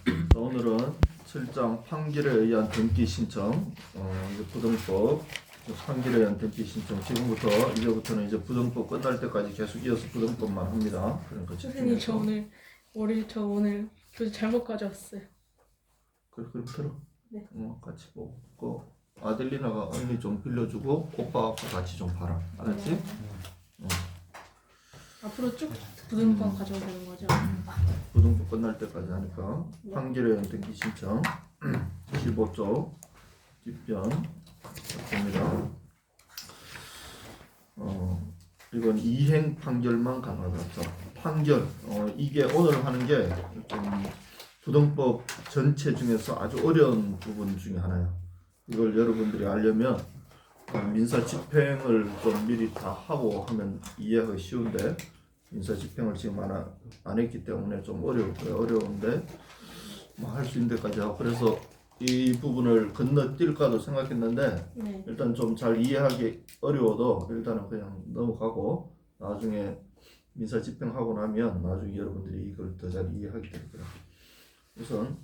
자, 오늘은 7장 판결에 의한 등기 신청, 이제 부등법 판결에 의한 등기 신청. 지금부터 이제부터는 이제 부등법 끝날 때까지 계속 이어서 부등법만 합니다. 그러니까 선생님 집중해서. 저 오늘 교재 잘못 가져왔어요. 그럼 들어. 네. 같이 보고 아델리나가 언니 좀 빌려주고 오빠가 같이 좀 봐라. 알았지? 앞으로 쭉 부등법 가져오면 되는 거죠? 부등법 끝날 때까지 하니까 네. 판결에 의한 등기 신청 15조 뒷변 됩니다. 이건 이행 판결만 가능하다. 자, 판결. 이게 오늘 하는 게 좀 부등법 전체 중에서 아주 어려운 부분 중에 하나예요. 이걸 여러분들이 알려면 민사 집행을 좀 미리 다 하고 하면 이해하기 쉬운데 민사 집행을 지금 안 했기 때문에 좀 어려울 거예요. 어려운데 뭐 할 수 있는 데까지 하고, 그래서 이 부분을 건너뛸까도 생각했는데 네. 일단 좀 잘 이해하기 어려워도 일단은 그냥 넘어가고 나중에 민사 집행하고 나면 나중에 여러분들이 이걸 더 잘 이해하게 될 거예요. 우선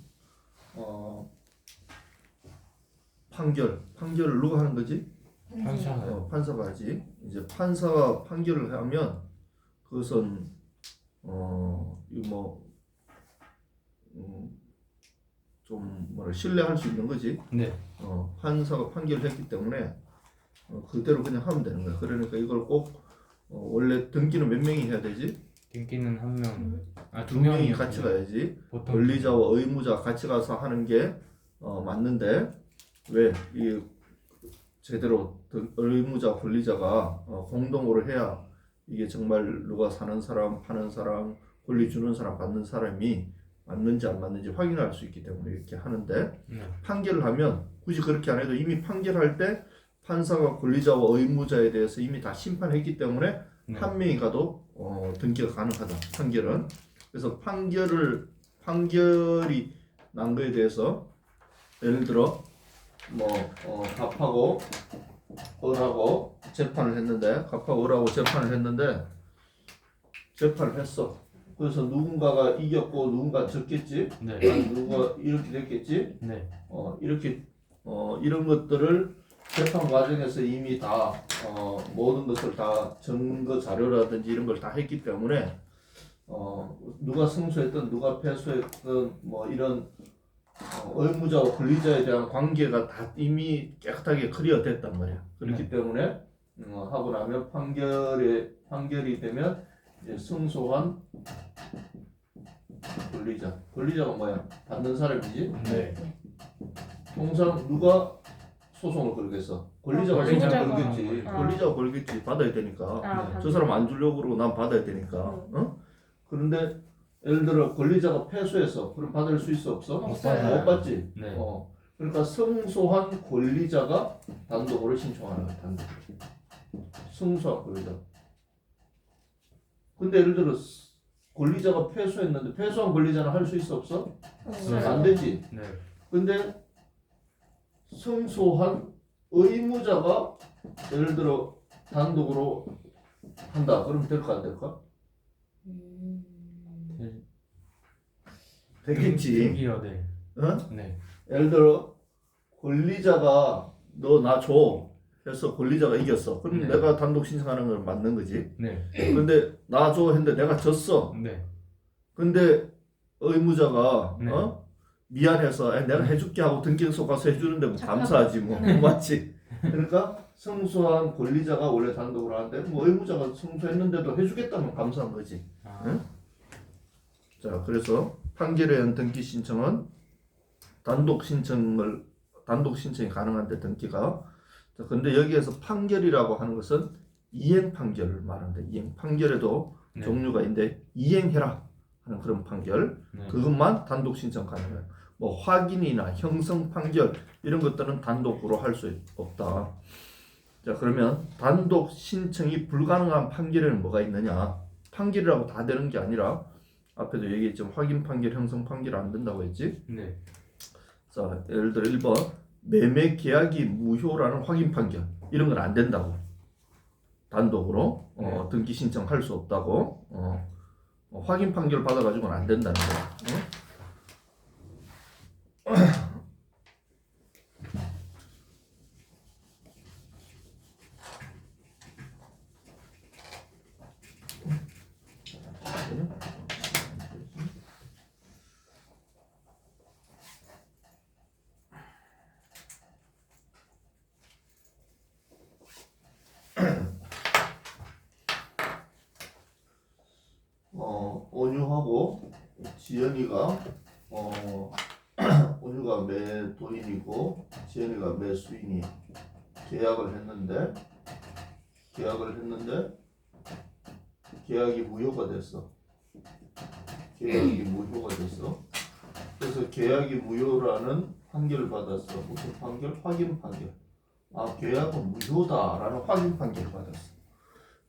판결을 누가 하는 거지? 판사가 하지. 이제 판사가 판결을 하면 그것은 이거 좀 신뢰할 수 있는 거지. 네. 판사가 판결을 했기 때문에 그대로 그냥 하면 되는 거야. 그러니까 이걸 꼭 원래 등기는 몇 명이 해야 되지? 등기는 한 명, 두 명이 같이 가야지. 보통 권리자와 의무자 같이 가서 하는 게 맞는데 왜 이 제대로 의무자 권리자가 공동으로 해야 이게 정말 누가 사는 사람, 파는 사람, 권리 주는 사람, 받는 사람이 맞는지 안 맞는지 확인할 수 있기 때문에 이렇게 하는데, 판결을 하면 굳이 그렇게 안 해도 이미 판결할 때 판사가 권리자와 의무자에 대해서 이미 다 심판했기 때문에 한 명이 가도 등기가 가능하다. 판결은. 그래서 판결이 난 거에 대해서 예를 들어 갑하고 을하고 재판을 했는데, 갑하고 을하고 재판을 했어. 그래서 누군가가 이겼고 누군가 졌겠지. 네. 누가 이렇게 됐겠지. 네. 이렇게 이런 것들을 재판 과정에서 이미 다 모든 것을 다 증거 자료라든지 이런 걸 다 했기 때문에 누가 승소했든 누가 패소했든 이런 의무자와 권리자에 대한 관계가 다 이미 깨끗하게 클리어 됐단 말이야. 그렇기 때문에 하고 나면 판결이 되면 이제 승소한 권리자가 뭐야? 받는 사람이지. 네. 통상 누가 소송을 걸겠어? 권리자가 소송을 권리자가. 걸겠지. 권리자가 걸겠지. 받아야 되니까. 저 사람 안 주려고 그러고 난 받아야 되니까. 그런데 예를 들어 권리자가 패소해서 그럼 받을 수 있어 없어? 없어요. 못 받지. 네. 그러니까 승소한 권리자가 단독으로 신청하는 거야. 단독. 승소한 권리자. 근데 예를 들어 권리자가 패소했는데 패소한 권리자는 할 수 있어 없어? 안 되지. 네. 근데 승소한 의무자가 예를 들어 단독으로 한다. 그러면 될까 안 될까? 되겠지. 등기요, 네. 네. 예를 들어 권리자가 너 나 줘 해서 권리자가 이겼어. 그럼 네. 내가 단독 신청하는 건 맞는 거지. 네. 근데 나 줘 했는데 내가 졌어. 네. 근데 의무자가 네. 미안해서 내가 해줄게 하고 등기소 가서 해주는데 뭐 감사하지 뭐. 맞지? 그러니까 승소한 권리자가 원래 단독으로 하는데 의무자가 승소했는데도 해주겠다면 감사한 거지. 응? 자, 그래서 판결에 의한 등기 신청은 단독 신청이 가능한데 등기가. 자, 근데 여기에서 판결이라고 하는 것은 이행 판결을 말한다. 이행 판결에도 종류가 있는데 이행해라 하는 그런 판결. 그것만 단독 신청 가능해요. 확인이나 형성 판결 이런 것들은 단독으로 할 수 없다. 자, 그러면 단독 신청이 불가능한 판결에는 뭐가 있느냐? 판결이라고 다 되는 게 아니라 앞에도 얘기했지만 확인 판결, 형성 판결 안 된다고 했지? 네. 자, 예를 들어 1번 매매 계약이 무효라는 확인 판결 이런 건 안 된다고. 단독으로 등기 신청할 수 없다고. 확인 판결 받아가지고는 안 된다는 거야. 지연이가 온유가 매도인이고 지연이가 매수인이 계약을 했는데 계약이 무효가 됐어. 그래서 계약이 무효라는 판결을 받았어. 무슨 판결? 확인 판결. 아, 계약은 무효다라는 확인 판결을 받았어.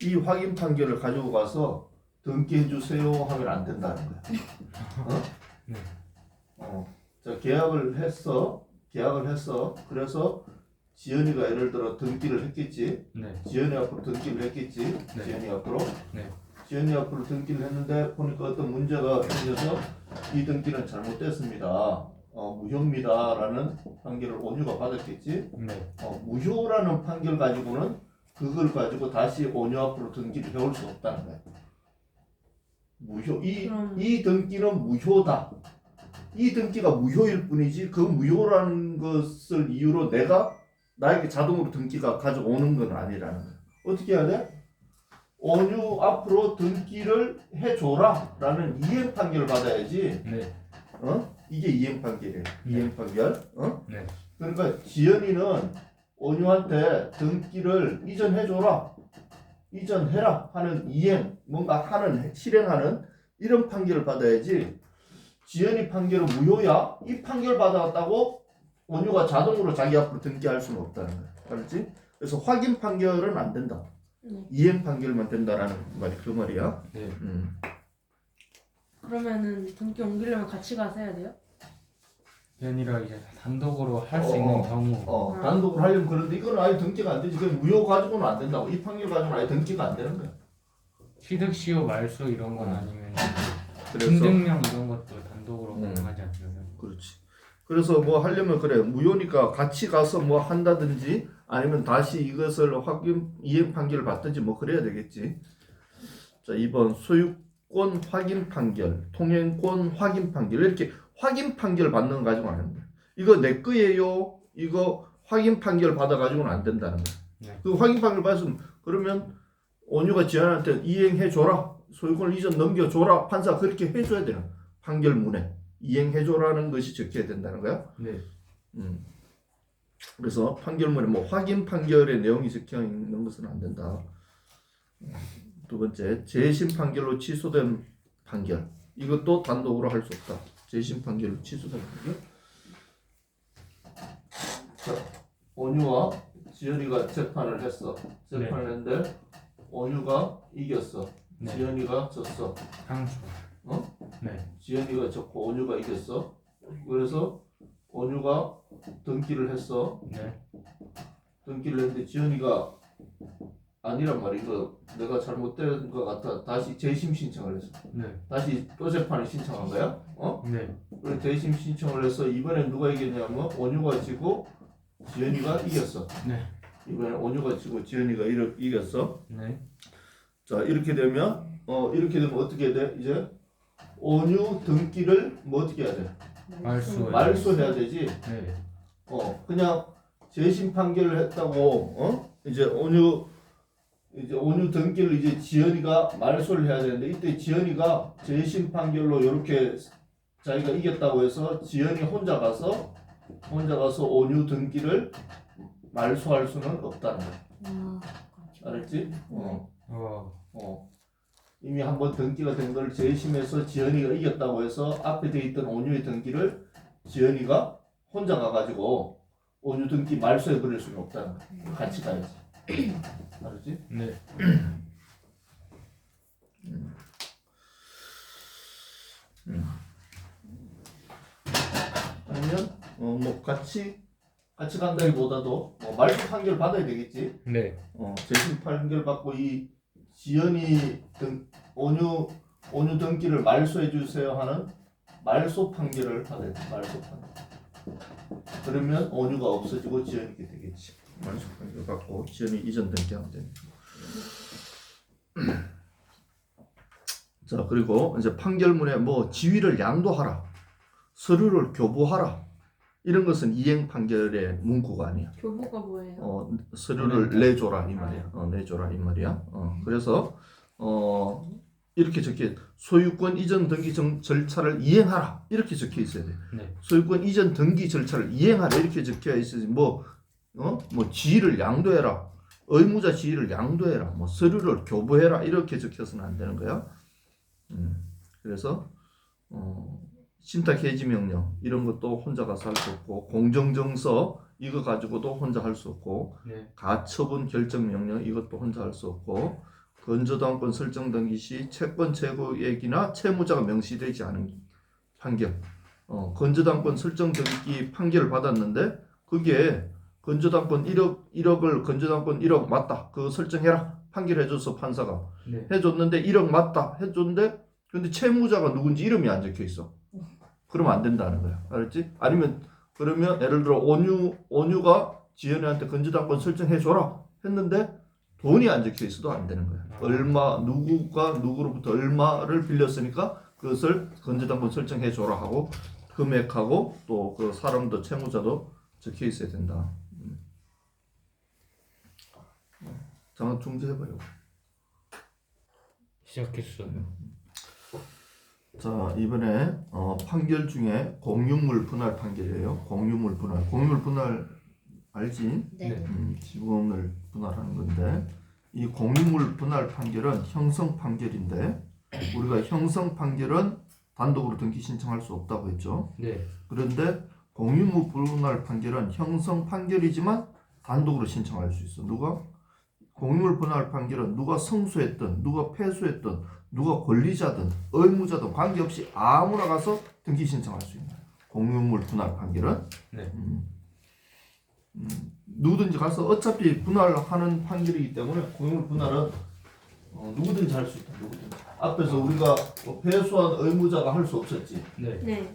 이 확인 판결을 가지고 가서 등기해 주세요 하면 안 된다는 거야. 네. 자, 계약을 했어. 그래서 지연이가 예를 들어 등기를 했겠지. 네. 지연이 앞으로 등기를 했겠지. 네. 지연이 앞으로. 네. 지연이 앞으로 등기를 했는데 보니까 어떤 문제가 생겨서 이 등기는 잘못됐습니다. 무효입니다라는 판결을 온유가 받았겠지. 네. 무효라는 판결 가지고는 그걸 가지고 다시 온유 앞으로 등기를 해올 수 없다는 거야. 무효. 이 등기는 무효다. 이 등기가 무효일 뿐이지 그 무효라는 것을 이유로 내가 나에게 자동으로 등기가 가져오는 건 아니라는 거야. 어떻게 해야 돼? 온유 앞으로 등기를 해줘라 라는 이행 판결을 받아야지. 네. 이게 이행 판결이에요. 이행 판결. 네. 그러니까 지연이는 온유한테 등기를 이전해줘라, 이전해라 하는 이행, 뭔가 하는, 실행하는 이런 판결을 받아야지. 지연이 판결은 무효야? 이 판결 받아왔다고 온유가 자동으로 자기 앞으로 등기할 수는 없다는 거야. 알았지? 그래서 확인 판결은 안 된다. 이행 판결만 된다라는 말이 그 말이야. 네. 그러면은 등기 옮기려면 같이 가서 해야 돼요? 아니라 이제 단독으로 할 수 있는 경우. 단독으로 하려면 그런데 이거는 아예 등기가 안 되지. 그건 무효 가지고는 안 된다고. 이 판결 가지고는 아예 등기가 안 되는 거야. 취득 시효 말소 이런 건 아니면 그래서 인증명 이런 것도 단독으로 가능하지 않나요? 그렇지. 그래서 뭐 하려면 그래 무효니까 같이 가서 뭐 한다든지 아니면 다시 이것을 확인 이행 판결을 받든지 뭐 그래야 되겠지. 자, 2번 소유권 확인 판결, 통행권 확인 판결 이렇게 확인 판결 받는 거 가지고는 안 된다. 이거 내 거예요. 이거 확인 판결 받아 가지고는 안 된다는 거야. 네. 그 확인 판결 받으면 그러면 온유가 지연한테 이행해 줘라. 소유권을 이전 넘겨 줘라. 판사 그렇게 해 줘야 되는 판결문에 이행해 줘라는 것이 적혀야 된다는 거야. 네. 그래서 판결문에 뭐 확인 판결의 내용이 적혀 있는 것은 안 된다. 두 번째, 재심 판결로 취소된 판결. 이것도 단독으로 할 수 없다. 재심 판결로 취소된 판결. 자, 온유와 지연이가 재판을 했어. 재판을 했는데 온유가 이겼어. 네. 지연이가 졌어. 상수. 네. 지연이가 졌고 온유가 이겼어. 그래서 온유가 등기를 했어. 네. 등기를 했는데 지연이가 아니란 말이야. 이거 내가 잘못된 것 같아. 다시 재심 신청을 했어. 네. 다시 또 재판을 신청한 거야. 네. 그래서 재심 신청을 해서 이번엔 누가 이겼냐면 온유가 지고 지연이가 이겼어. 네. 이번엔 온유가 지고 지연이가 이겼어. 네. 자, 이렇게 되면 어떻게 돼? 이제 온유 등기를 뭐 어떻게 해야 돼? 말소해야 되지. 네. 그냥 재심 판결을 했다고 이제 온유 등기를 이제 지연이가 말소를 해야 되는데 이때 지연이가 재심 판결로 이렇게 자기가 이겼다고 해서 지연이 혼자 가서 온유 등기를 말소할 수는 없다는 거야. 알았지? 이미 한번 등기가 된 걸 재심해서 지연이가 이겼다고 해서 앞에 돼 있던 온유의 등기를 지연이가 혼자 가가지고 온유 등기 말소해 버릴 수는 없다는 거야. 같이 가야지. 알았지? 네. 아니면 뭐 같이 간다기보다도 뭐 말소 판결 받아야 되겠지. 네. 재심 판결 받고 이 지연이 등 온유 등기를 말소해 주세요 하는 말소 판결을 받아야 돼. 말소 판결. 그러면 온유가 없어지고 지연이게 되겠지. 말소 판결 받고 지연이 이전 등기하면 됩니다. 자, 그리고 이제 판결문에 뭐 지위를 양도하라, 서류를 교부하라 이런 것은 이행 판결의 문구가 아니야. 교부가 뭐예요? 서류를 내줘라 이 말이야. 내줘라 이 말이야. 그래서 이렇게 소유권 이전 등기 절차를 이행하라 이렇게 적혀 있어야 돼. 네. 소유권 이전 등기 절차를 이행하라 이렇게 적혀 있어야지 뭐 지위를 양도해라, 의무자 지위를 양도해라, 뭐 서류를 교부해라 이렇게 적혀서는 안 되는 거야. 그래서 신탁 해지 명령 이런 것도 혼자 가서 할 수 없고, 공정정서 이거 가지고도 혼자 할 수 없고, 네. 가처분 결정 명령 이것도 혼자 할 수 없고, 건조당권 설정 등기 시 채권 재고액이나 채무자가 명시되지 않은 판결, 건조당권 설정 등기 판결을 받았는데 그게 건조당권 1억을 건조당권 1억 맞다 그거 설정해라 판결해줘서 판사가 네. 해줬는데 1억 맞다 해줬는데 근데 채무자가 누군지 이름이 안 적혀 있어. 그러면 안 된다는 거야. 알았지? 아니면 그러면 예를 들어 온유가 지연이한테 건조당권 설정해줘라 했는데 돈이 안 적혀 있어도 안 되는 거야. 얼마 누구가 누구로부터 얼마를 빌렸으니까 그것을 건조당권 설정해줘라 하고 금액하고 또 그 사람도 채무자도 적혀 있어야 된다. 잠깐 중지해봐요. 시작했어요. 자, 이번에 판결 중에 공유물 분할 판결이에요. 공유물 분할 알지? 네. 지분을 분할하는 건데 이 공유물 분할 판결은 형성 판결인데 우리가 형성 판결은 단독으로 등기 신청할 수 없다고 했죠. 네. 그런데 공유물 분할 판결은 형성 판결이지만 단독으로 신청할 수 있어. 누가? 공유물 분할 판결은 누가 승소했든 누가 패소했든 누가 권리자든 의무자든 관계없이 아무나 가서 등기 신청할 수 있는 공유물 분할 판결은 네. 누구든지 가서 어차피 분할하는 판결이기 때문에 공유물 분할은 누구든지 할 수 있다. 누구든지. 앞에서 우리가 패소한 의무자가 할 수 없었지. 네. 네.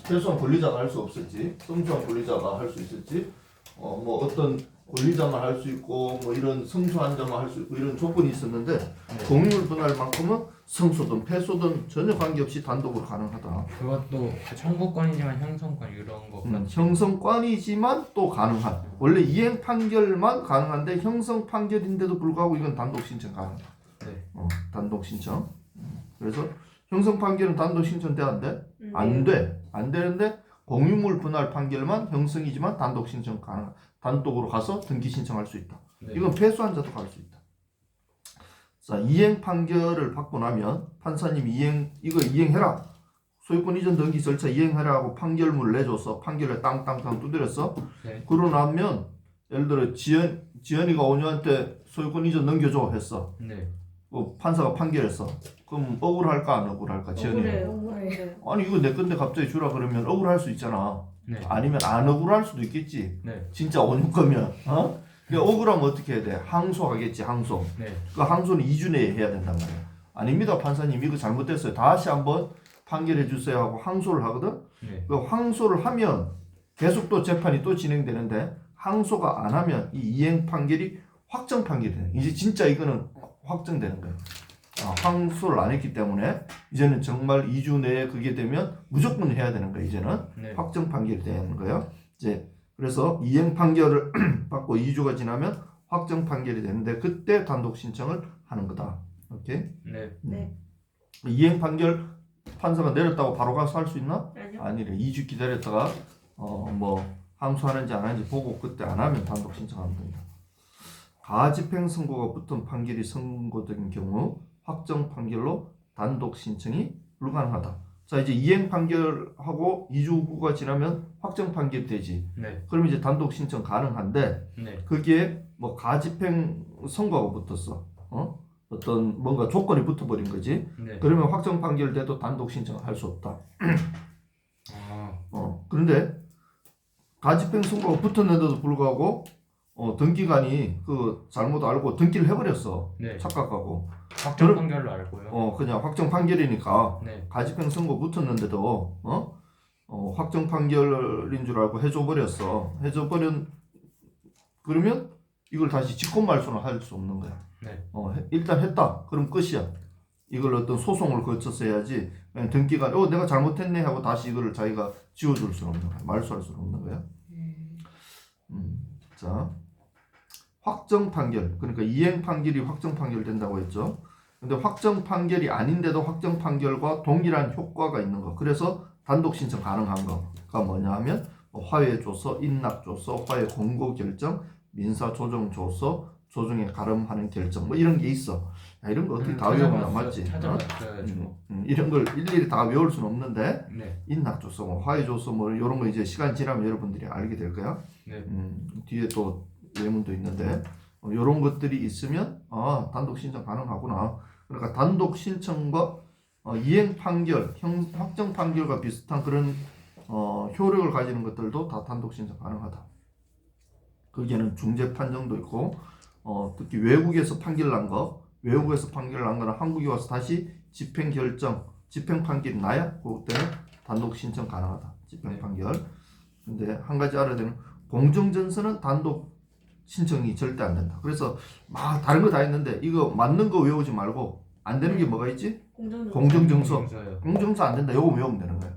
패소한 권리자가 할 수 없었지. 승소한 권리자가 할 수 있었지. 뭐 어떤 권리자만 할 수 있고 뭐 이런 승소한 자만 할 수 있고 이런 조건이 있었는데 공유물 분할만큼은 승소든 패소든 전혀 관계없이 단독으로 가능하다. 그것도 청구권이지만 형성권 이런 거. 형성권이지만 또 가능한. 원래 이행 판결만 가능한데 형성 판결인데도 불구하고 이건 단독 신청 가능. 네. 단독 신청. 그래서 형성 판결은 단독 신청 돼 안 돼? 안 돼. 안 되는데 공유물 분할 판결만 형성이지만 단독 신청 가능. 단독으로 가서 등기 신청할 수 있다. 네. 이건 패소한 자도 갈 수 있다. 자, 이행 판결을 받고 나면 판사님이 이거 이행해라. 소유권 이전 등기 절차 이행해라 하고 판결문을 내줘서 판결에 땅땅땅 두드렸어. 네. 그러고 나면 예를 들어 지연이가 온유한테 소유권 이전 넘겨줘 했어. 네. 판사가 판결했어. 그럼 억울할까 안 억울할까? 지연이. 억울해요. 아니 이거 내 건데 갑자기 주라 그러면 억울할 수 있잖아. 네. 아니면 안 억울할 수도 있겠지. 네. 진짜 온유 거면. 그러니까 억울하면 어떻게 해야 돼? 항소하겠지. 항소. 네. 그 항소는 2주 내에 해야 된단 말이야. 아닙니다 판사님 이거 잘못됐어요. 다시 한번 판결해 주세요 하고 항소를 하거든. 네. 그 항소를 하면 계속 또 재판이 또 진행되는데 항소가 안 하면 이 이행 판결이 확정 판결이 돼. 이제 진짜 이거는 확정되는 거예요. 항소를 안 했기 때문에 이제는 정말 2주 내에 그게 되면 무조건 해야 되는 거예요. 이제는 네. 확정 판결이 되는 거예요. 이제 그래서 이행 판결을 받고 2주가 지나면 확정 판결이 되는데 그때 단독 신청을 하는 거다. 오케이? 네. 네. 이행 판결 판사가 내렸다고 바로 가서 할 수 있나? 아니요. 아니래. 2주 기다렸다가 뭐 항소하는지 안 하는지 보고 그때 안 하면 단독 신청하면 됩니다. 가집행 선고가 붙은 판결이 선고된 경우 확정 판결로 단독 신청이 불가능하다. 자, 이제 이행 판결하고 2주 후가 지나면 확정 판결이 되지. 네. 그럼 이제 단독 신청 가능한데 네. 그게 뭐 가집행 선고가 붙었어. 어떤 뭔가 조건이 붙어버린 거지. 네. 그러면 확정 판결돼도 단독 신청을 할 수 없다. 아. 그런데 가집행 선고가 붙었는데도 불구하고 등기관이 그 잘못 알고 등기를 해버렸어. 네. 착각하고. 확정 판결로 알고요. 그냥 확정 판결이니까 네. 가집행 선고 붙었는데도 확정 판결인 줄 알고 해줘버렸어. 그러면 이걸 다시 직권말소는 할 수 없는 거야. 네. 일단 했다. 그럼 끝이야. 이걸 어떤 소송을 거쳐서 해야지. 그냥 등기관 내가 잘못했네 하고 다시 이거를 자기가 지워줄 수는 없는 거야. 말소할 수는 없는 거야. 자, 확정 판결. 그러니까 이행 판결이 확정 판결 된다고 했죠. 근데 확정 판결이 아닌데도 확정 판결과 동일한 효과가 있는 거. 그래서 단독 신청 가능한 거가 뭐냐 하면 화해 조서, 인락 조서, 화해 공고 결정, 민사 조정 조서, 조정에 가름하는 결정 뭐 이런 게 있어. 야, 이런 거 어떻게 다 외우면 맞지? 찾아봤어요. 이런 걸 일일이 다 외울 수는 없는데 네. 인락 조서, 뭐 화해 조서 뭐 이런 거 이제 시간 지나면 여러분들이 알게 될 거야. 네. 뒤에 또 예문도 있는데 이런 것들이 있으면 단독 신청 가능하구나. 그러니까 단독 신청과 이행 판결, 확정 판결과 비슷한 그런 효력을 가지는 것들도 다 단독 신청 가능하다. 거기에는 중재 판정도 있고 특히 외국에서 판결 난 거, 외국에서 판결 난 거는 한국에 와서 다시 집행 결정, 집행 판결이 나야 그때는 단독 신청 가능하다. 집행 판결. 근데 한 가지 알아야 되는 공정전서는 단독 신청이 절대 안 된다. 그래서 막 다른 거 다 있는데 이거 맞는 거 외우지 말고 안 되는 게 뭐가 있지? 공정정서. 공정정서 안 된다. 요거 외우면 되는 거야.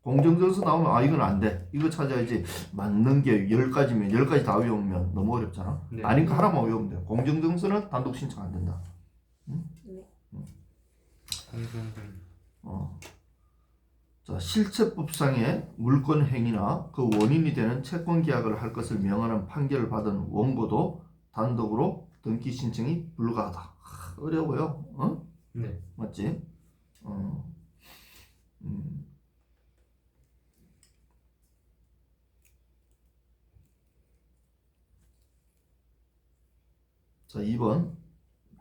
공정정서 나오면 이건 안 돼. 이거 찾아야지. 맞는 게 10가지면 10가지 다 외우면 너무 어렵잖아. 네. 아니까 하나만 외우면 돼. 공정정서는 단독 신청 안 된다. 자, 실체법상의 물권 행위나 그 원인이 되는 채권 계약을 할 것을 명하는 판결을 받은 원고도 단독으로 등기 신청이 불가하다. 어려워요. 네. 맞지? 자, 2번.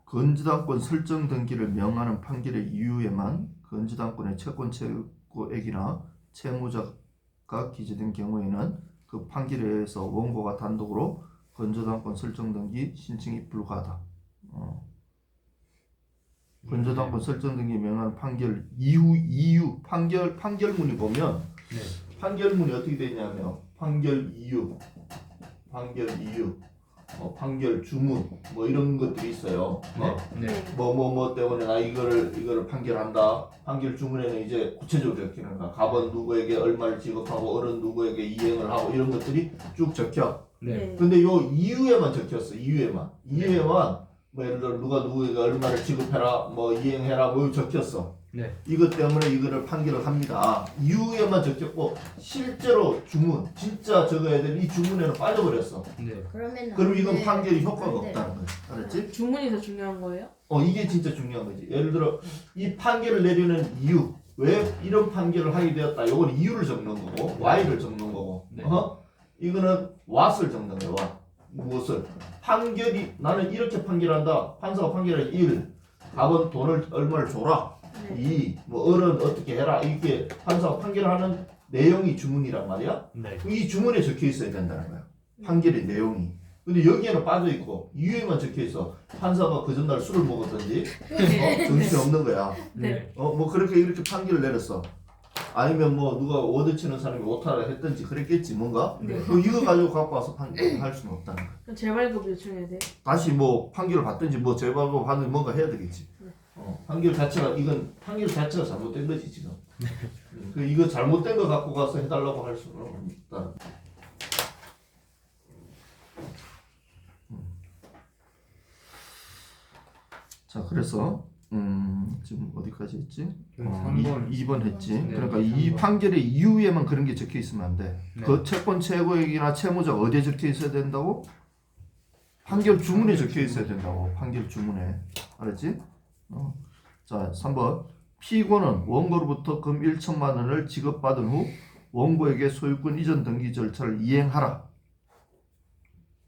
건지당권 설정 등기를 명하는 판결의 이유에만 건지당권의 채권 최고액이나 채무자가 기재된 경우에는 그 판결에 의해서 원고가 단독으로 건조당권 설정 등기 신청이 불가하다. 건조당권 설정 등기 명하는 판결 이유 판결문이 보면 네. 판결문이 어떻게 되어 있냐면 판결 이유, 판결 주문 뭐 이런 것들이 있어요. 네. 뭐 때문에 나 이거를 판결한다. 판결 주문에는 이제 구체적으로 적히는가. 갑은 누구에게 얼마를 지급하고 어른 누구에게 이행을 하고 이런 것들이 쭉 적혀. 네. 근데 요 이유에만 적혔어. 이유에만 뭐 예를 들어 누가 누구에게 얼마를 지급해라, 뭐 이행해라, 뭐 적혔어. 네. 이것 때문에 이거를 판결을 합니다. 이유에만 적혔고 실제로 주문 진짜 적어야 될 이 주문에는 빠져버렸어. 네. 그럼 이건 판결이 효과가 없다는 거야. 알았지? 주문이 더 중요한 거예요? 이게 진짜 중요한 거지. 예를 들어 이 판결을 내리는 이유, 왜 이런 판결을 하게 되었다. 이건 이유를 적는 거고, why를 적는 거고. 네. 이거는 what을 적는 거야. what. 무엇을? 판결이 나는 이렇게 판결한다. 판사가 판결한 1. 갑은 돈을 얼마를 줘라. 2. 뭐 어른 어떻게 해라. 이게 판사가 판결하는 내용이 주문이란 말이야. 네. 이 주문에 적혀 있어야 된다는 거야. 판결의 내용이. 근데 여기에는 빠져 있고 이유에만 적혀 있어. 판사가 그 전날 술을 먹었든지 정신이 없는 거야. 네. 뭐 그렇게 이렇게 판결을 내렸어. 아니면 뭐 누가 워드 치는 사람이 오타를 했든지 그랬겠지 뭔가. 네. 이거 가지고 갖고 와서 판결할 수는 없다는 거야. 그럼 재발급 요청해야 돼? 다시 뭐 판결을 받든지 뭐 재발급 하든지 뭔가 해야 되겠지. 판결 자체가 잘못된 거지 지금. 이거 잘못된 거 갖고 가서 해달라고 할 수는 없다. 자, 그래서 지금 어디까지 했지? 3번. 2번 했지. 네, 그러니까 3번. 이 판결의 이유에만 그런 게 적혀 있으면 안 돼. 네. 그 채권 최고액이나 채무자가 어디에 적혀 있어야 된다고? 판결 주문에 적혀 있어야 된다고. 판결 주문에. 알았지? 자, 3번. 피고는 원고로부터 금 1천만 원을 지급받은 후 원고에게 소유권 이전 등기 절차를 이행하라.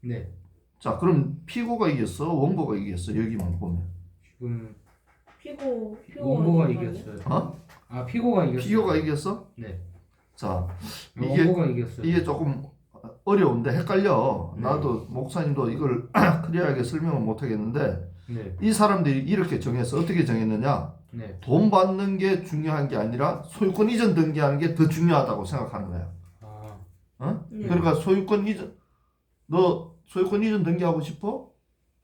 네. 자, 그럼 피고가 이겼어? 원고가 이겼어? 여기만 보면. 지금 원고가 이겼어요. 피고가 이겼어요. 피고가 이겼어? 네. 자, 원고가 이겼어요. 이게 조금 어려운데 헷갈려. 네. 나도 목사님도 이걸 클리어하게 설명을 못 하겠는데 네. 이 사람들이 이렇게 정했어. 어떻게 정했느냐? 네. 돈 받는 게 중요한 게 아니라 소유권 이전 등기하는 게 더 중요하다고 생각하는 거야. 네. 그러니까 소유권 이전, 너 소유권 이전 등기하고 싶어?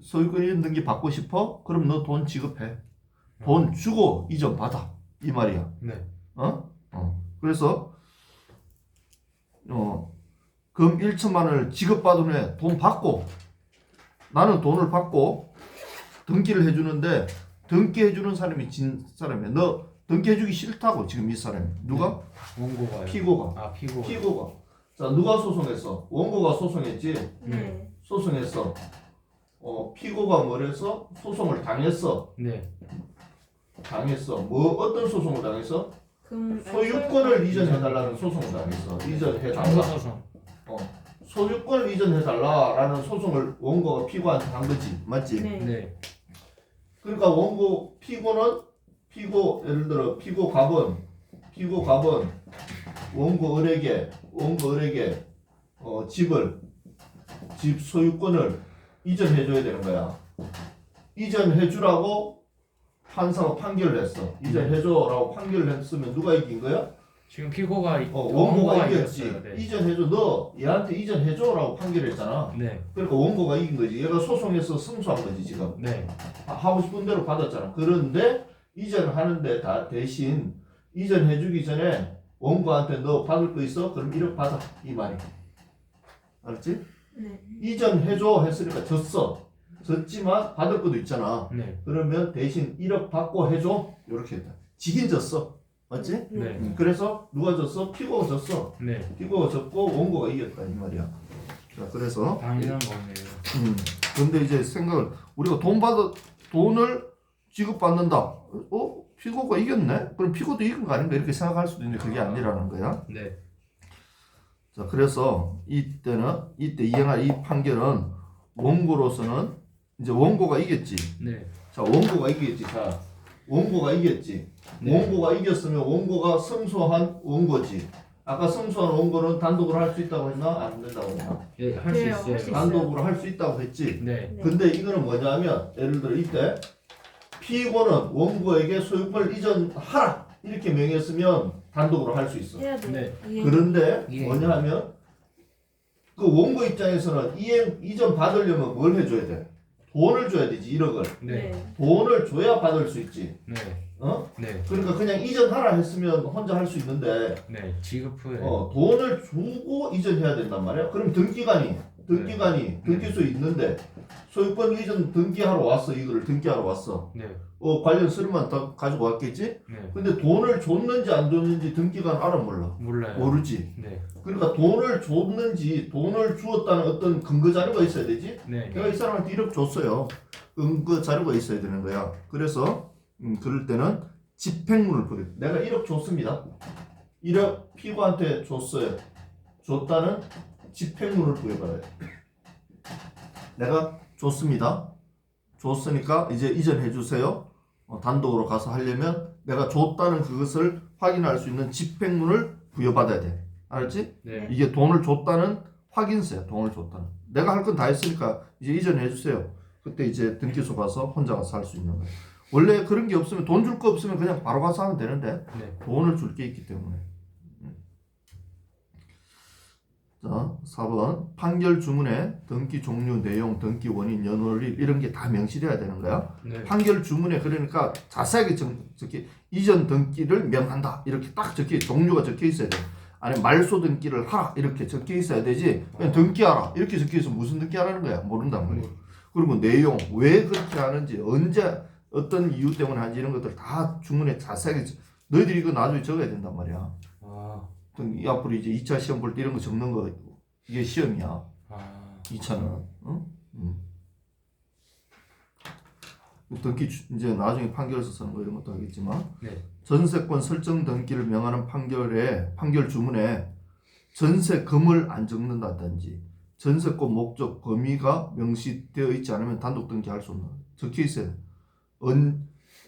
소유권 이전 등기 받고 싶어? 그럼 너 돈 지급해. 돈 주고 이전 받아. 이 말이야. 네. 그래서 금 1천만 원을 지급받은 후에 돈 받고 나는 돈을 받고 등기를 해주는데 등기해주는 사람이 진 사람이야. 너 등기해주기 싫다고 지금 이 사람이. 누가? 원고가요. 피고가. 아 피고. 피고가. 자 누가 소송했어? 원고가 소송했지. 네. 소송했어. 피고가 뭐래서 소송을 당했어. 네. 당했어. 뭐 어떤 소송을 당했어? 금 소유권을 이전해달라는 소송을 당했어. 이전해달라. 정보소송. 소유권을 이전해달라라는 소송을 원고가 피고한테 한 거지. 맞지? 네. 네. 그러니까 원고 피고는 예를 들어 피고 갑은 원고 을에게 집 소유권을 이전해줘야 되는 거야. 이전해주라고 판사가 판결을 했어. 이전해줘라고 판결을 했으면 누가 이긴 거야? 지금 피고가 원고가 이겼지. 이겼어요. 네. 이전해줘. 너 얘한테 이전해줘라고 판결했잖아. 네. 그러니까 원고가 이긴 거지. 얘가 소송해서 승소한 거지 지금. 네. 하고 싶은 대로 받았잖아. 그런데 이전하는데 다 대신 이전해주기 전에 원고한테 너 받을 거 있어? 그럼 1억 받아. 이 말이. 알았지? 네. 이전해줘 했으니까 졌어. 졌지만 받을 것도 있잖아. 네. 그러면 대신 1억 받고 해줘. 이렇게 했다. 지긴 졌어. 맞지? 네. 그래서 누가 졌어? 피고가 졌어. 네. 피고가 졌고 원고가 이겼다 이 말이야. 자, 그래서 당연한 거네요. 근데 이제 생각을 우리가 돈을 지급받는다. 피고가 이겼네? 그럼 피고도 이긴 거 아닌가 이렇게 생각할 수도 있는데 그게 아니라는 거야. 네. 자, 그래서 이때 이행할 이 판결은 원고로서는 이제 원고가 이겼지. 네. 자, 원고가 이겼지. 자, 원고가 이겼지. 네. 원고가 이겼으면 원고가 승소한 원고지. 아까 승소한 원고는 단독으로 할 수 있다고 했나? 안 된다고 했나? 예, 할 수 돼요, 있어요. 할수 있어요. 단독으로 할 수 있다고 했지. 네. 네. 근데 이거는 뭐냐면 예를 들어 이때 피고는 원고에게 소유권을 이전하라 이렇게 명했으면 단독으로 할 수 있어. 해야 돼. 네. 그런데 이행. 뭐냐면 그 원고 입장에서는 이전 받으려면 뭘 해줘야 돼? 돈을 줘야 되지 1억을. 네. 돈을 줘야 받을 수 있지. 네. 네. 그러니까 그냥 이전하라 했으면 혼자 할 수 있는데 네. 지급 후에. 돈을 주고 이전해야 된단 말이야. 그럼 등기관이 등기소에 있는데 소유권 이전 등기하러 왔어. 이거를 등기하러 왔어. 네. 관련 서류만 다 가지고 왔겠지? 네. 근데 돈을 줬는지 안 줬는지 등기관 알아 몰라? 몰라요. 모르지. 네. 그러니까 돈을 줬는지 돈을 주었다는 어떤 근거 자료가 있어야 되지? 네. 내가 이 사람한테 1억 줬어요. 근거 자료가 있어야 되는 거야. 그래서 그럴 때는 집행문을 보여. 내가 1억 줬습니다. 1억 피고한테 줬어요. 줬다는 집행문을 부여받아요. 내가 줬습니다. 줬으니까 이제 이전해 주세요. 단독으로 가서 하려면 내가 줬다는 그것을 확인할 수 있는 집행문을 부여받아야 돼. 알았지? 네. 이게 돈을 줬다는 확인서야. 돈을 줬다는. 내가 할 건 다 했으니까 이제 이전해 주세요. 그때 이제 등기소 가서 혼자 가서 할 수 있는 거야. 원래 그런 게 없으면 돈 줄 거 없으면 그냥 바로 가서 하면 되는데 네. 돈을 줄 게 있기 때문에. 자, 4번 판결 주문에 등기 종류, 내용, 등기 원인, 연월일 이런 게 다 명시돼야 되는 거야. 네. 판결 주문에 그러니까 자세하게 적히 이전 등기를 명한다 이렇게 딱 적혀 종류가 적혀 있어야 돼. 아니 말소 등기를 하라 이렇게 적혀 있어야 되지. 그냥 등기하라 이렇게 적혀 있으면 무슨 등기하라는 거야 모른단 말이야. 그리고 내용 왜 그렇게 하는지 언제 어떤 이유 때문에 하는지 이런 것들 다 주문에 자세하게 너희들이 이거 나중에 적어야 된단 말이야. 아. 이 앞으로 이제 2차 시험 볼 때 이런 거 적는 거 이게 시험이야. 아. 2차는. 등기 이제 나중에 판결서 쓰는 거 이런 것도 하겠지만 네. 전세권 설정 등기를 명하는 판결 주문에 전세금을 안 적는다든지 전세권 목적 범위가 명시되어 있지 않으면 단독 등기할 수 없는 적혀 있어요.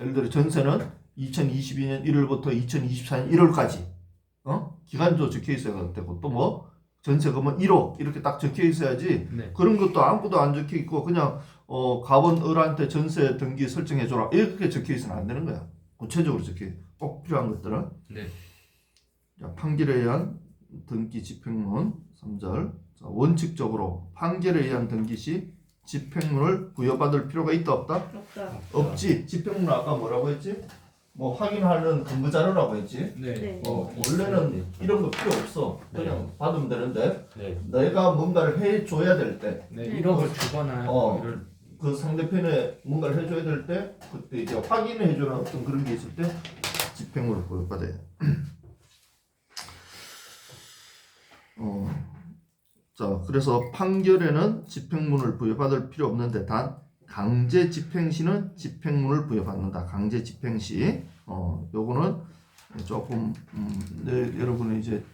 예를 들어 전세는 2022년 1월부터 2024년 1월까지 기간도 적혀 있어야 되고 또 뭐 전세금은 1호 이렇게 딱 적혀 있어야지. 네. 그런 것도 아무것도 안 적혀 있고 그냥 갑은 을한테 전세 등기 설정해 줘라 이렇게 적혀 있으면 안 되는 거야. 구체적으로 적혀 꼭 필요한 것들은. 네. 자, 판결에 의한 등기 집행문 3절. 자, 원칙적으로 판결에 의한 등기 시 집행문을 부여받을 필요가 있다 없다? 없다. 없지. 집행문은 아까 뭐라고 했지? 뭐 확인하는 근거 자료라고 했지. 네. 네. 원래는 이런 거 필요 없어. 그냥 받으면 되는데 네. 내가 뭔가를 해줘야 될 때 네. 1억을 주거나 어. 이럴 그 상대편에 뭔가를 해줘야 될 때 그때 이제 확인해 주는 어떤 그런 게 있을 때 집행물을 부여받아야 돼. 자, 그래서 판결에는 집행문을 부여받을 필요 없는데 단 강제 집행 시는 집행문을 부여받는다. 강제 집행 시. 요거는 조금 여러분이 이제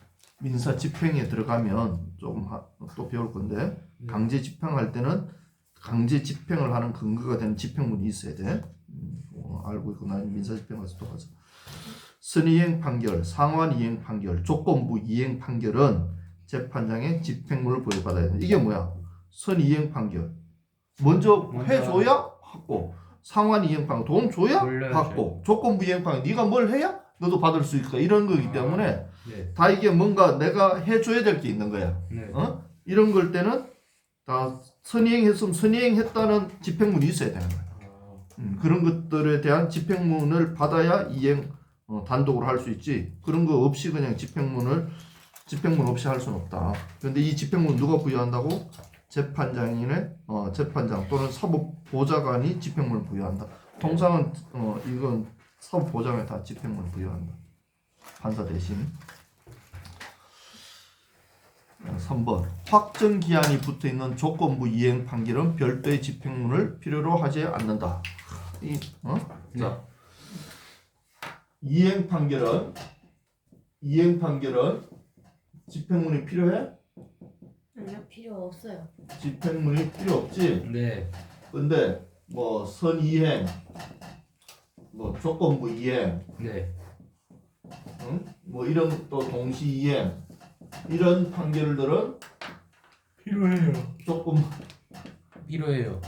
민사 집행에 들어가면 조금 또 배울 건데 강제 집행할 때는 강제 집행을 하는 근거가 되는 집행문이 있어야 돼. 알고 있고 나 민사 집행 가서 또 가서. 선이행 판결, 상환 이행 판결, 조건부 이행 판결은 재판장의 집행문을 부여받아야 돼. 이게 뭐야? 선이행 판결. 먼저 해줘야 받고, 상환 이행 판결 돈 줘야 받고, 조건부 이행 판결 네가 뭘 해야 너도 받을 수 있다. 이런 거기 때문에 네. 다 이게 뭔가 내가 해줘야 될 게 있는 거야. 네. 이런 걸 때는 다 선이행했으면 선이행했다는 집행문이 있어야 되는 거야. 그런 것들에 대한 집행문을 받아야 이행 단독으로 할 수 있지. 그런 거 없이 그냥 집행문 없이 할 수는 없다. 그런데 이 집행문 누가 부여한다고? 재판장 또는 사법보좌관이 집행문을 부여한다. 통상은 이건 사법보좌관이 다 집행문을 부여한다. 판사 대신. 3번 확정기한이 붙어있는 조건부 이행 판결은 별도의 집행문을 필요로 하지 않는다. 자, 이행 판결은 집행문이 필요해? 아니요, 필요 없어요. 집행문이 필요 없지? 네. 근데 뭐 선이행, 뭐 조건부 이행, 네. 뭐 이런 또 동시이행 이런 판결들은 필요해요. 조금 필요해요.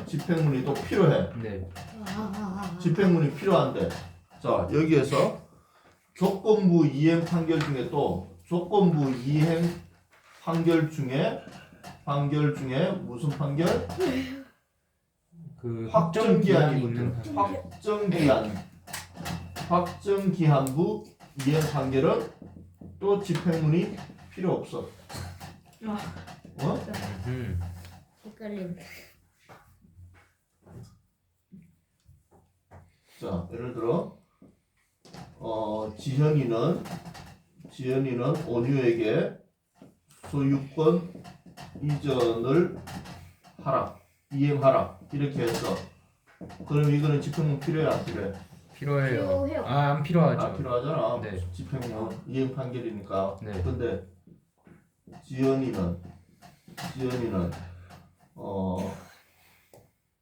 집행문이 또 필요해. 네. 집행문이 필요한데 자 여기에서 조건부 이행 판결 중에 또 조건부 이행 판결 중에 무슨 판결? 그 확정기한이 있는 붙은 판결. 확정기한부 이행 판결은 또 집행문이 필요 없어. 헷갈린다. 자 예를 들어 지현이는 온유에게 소유권 이전을 이행하라 이렇게 했어. 그럼 이거는 집행문 필요해 안 필요해? 필요해요. 필요해요. 안 필요하죠. 안 필요하잖아. 네. 집행문 이행 판결이니까. 네. 근데 지연이는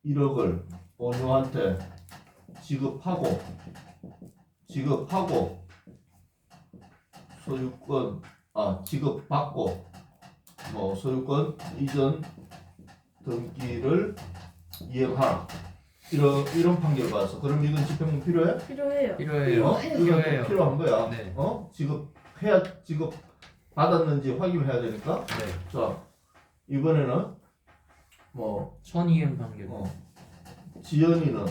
1억을 온유한테 지급하고 소유권 지급받고 뭐 소유권 이전 등기를 이행하라 이런 판결을 받았어. 그럼 이건 집행문 필요해? 필요해요. 필요해요. 이건 필요한 거야. 네. 지급 받았는지 확인해야 되니까. 네. 자 이번에는 뭐 선이행 판결. 지연이는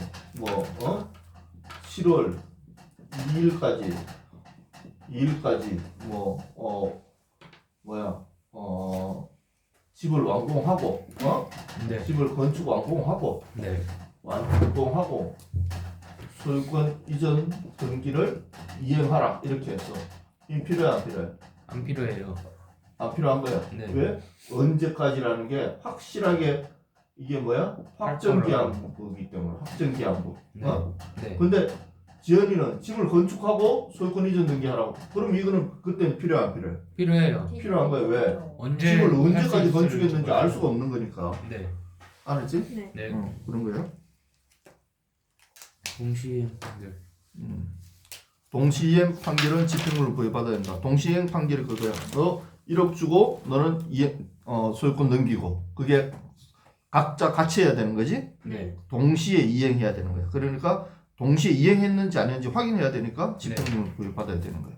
7월 2일까지 집을 완공하고 네. 집을 건축 완공하고 네. 소유권 이전 등기를 이행하라 이렇게 했어. 이 필요해 안 필요해? 안 필요해요. 안 필요한 거야. 네. 왜? 언제까지라는 게 확실하게 이게 뭐야? 확정기한부이기 때문에 확정기한부. 네. 네. 근데 지연이는 집을 건축하고 소유권 이전 등기하라고. 그럼 이거는 그때는 필요해 안 필요해? 필요해요. 필요한 거야. 왜? 언제 집을 할수 언제까지 있을지 건축했는지 알 몰라요. 수가 없는 거니까. 네. 알았지? 네. 네. 그런 거예요. 동시행 판결. 동시이행 판결은 집행문을 부여받아야 된다. 동시이행 판결이 그거야. 너 1억 주고 너는 소유권 넘기고 그게 각자 같이 해야 되는 거지. 네. 동시에 이행해야 되는 거야. 그러니까 동시에 이행했는지 안 했는지 확인해야 되니까 집행문을 부여받아야 되는 거야.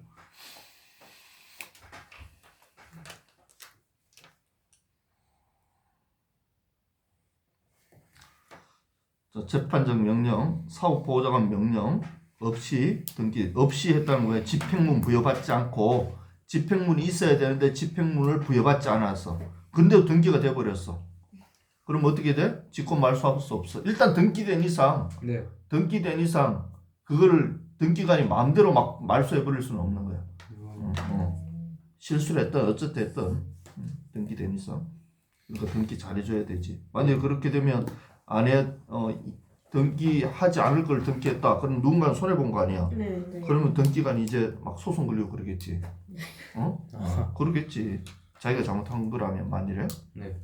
자, 재판적 명령, 사법보호자관 명령 없이 등기 없이 했다는 거예요. 집행문 부여받지 않고 집행문이 있어야 되는데 집행문을 부여받지 않았어. 근데 등기가 돼버렸어. 그럼 어떻게 돼? 직권 말소할 수 없어. 일단 등기된 이상 네. 그거를 등기관이 마음대로 막 말소해 버릴 수는 없는 거야. 실수를 했든 어쨌든 했든 등기된 이상 그러니까 등기 잘해줘야 되지. 만약에 그렇게 되면 안에 등기하지 않을 걸 등기했다. 그럼 누군가는 손해 본 거 아니야. 네. 그러면 등기관이 이제 막 소송 걸리고 그러겠지. 그러겠지. 자기가 잘못한 거라면 만일에. 네.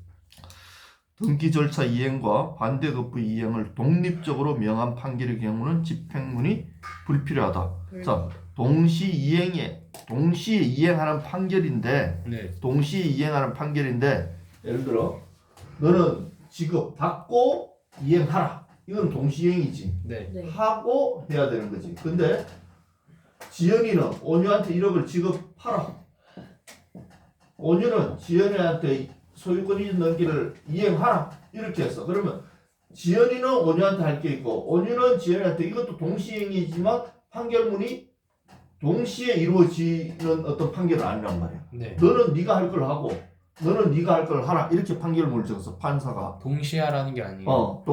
등기 절차 이행과 반대 거부 이행을 독립적으로 명한 판결의 경우는 집행문이 불필요하다. 자, 동시에 이행하는 판결인데, 네. 동시에 이행하는 판결인데, 예를 들어, 너는 지급 받고 이행하라. 이건 동시이행이지. 네. 네. 하고 해야 되는 거지. 근데 지연이는 온유한테 1억을 지급하라. 온유는 지연이한테 소유권 이전 넘기를 이행하라. 이렇게 했어. 그러면 지연이는 온유한테 할 게 있고 온유는 지연이한테 이것도 동시이행이지만 판결문이 동시에 이루어지는 어떤 판결은 아니란 말이야. 네. 너는 네가 할 걸 하고 너는 네가 할 걸 하라. 이렇게 판결문을 적어서 판사가 동시에 하라는 게 아니에요.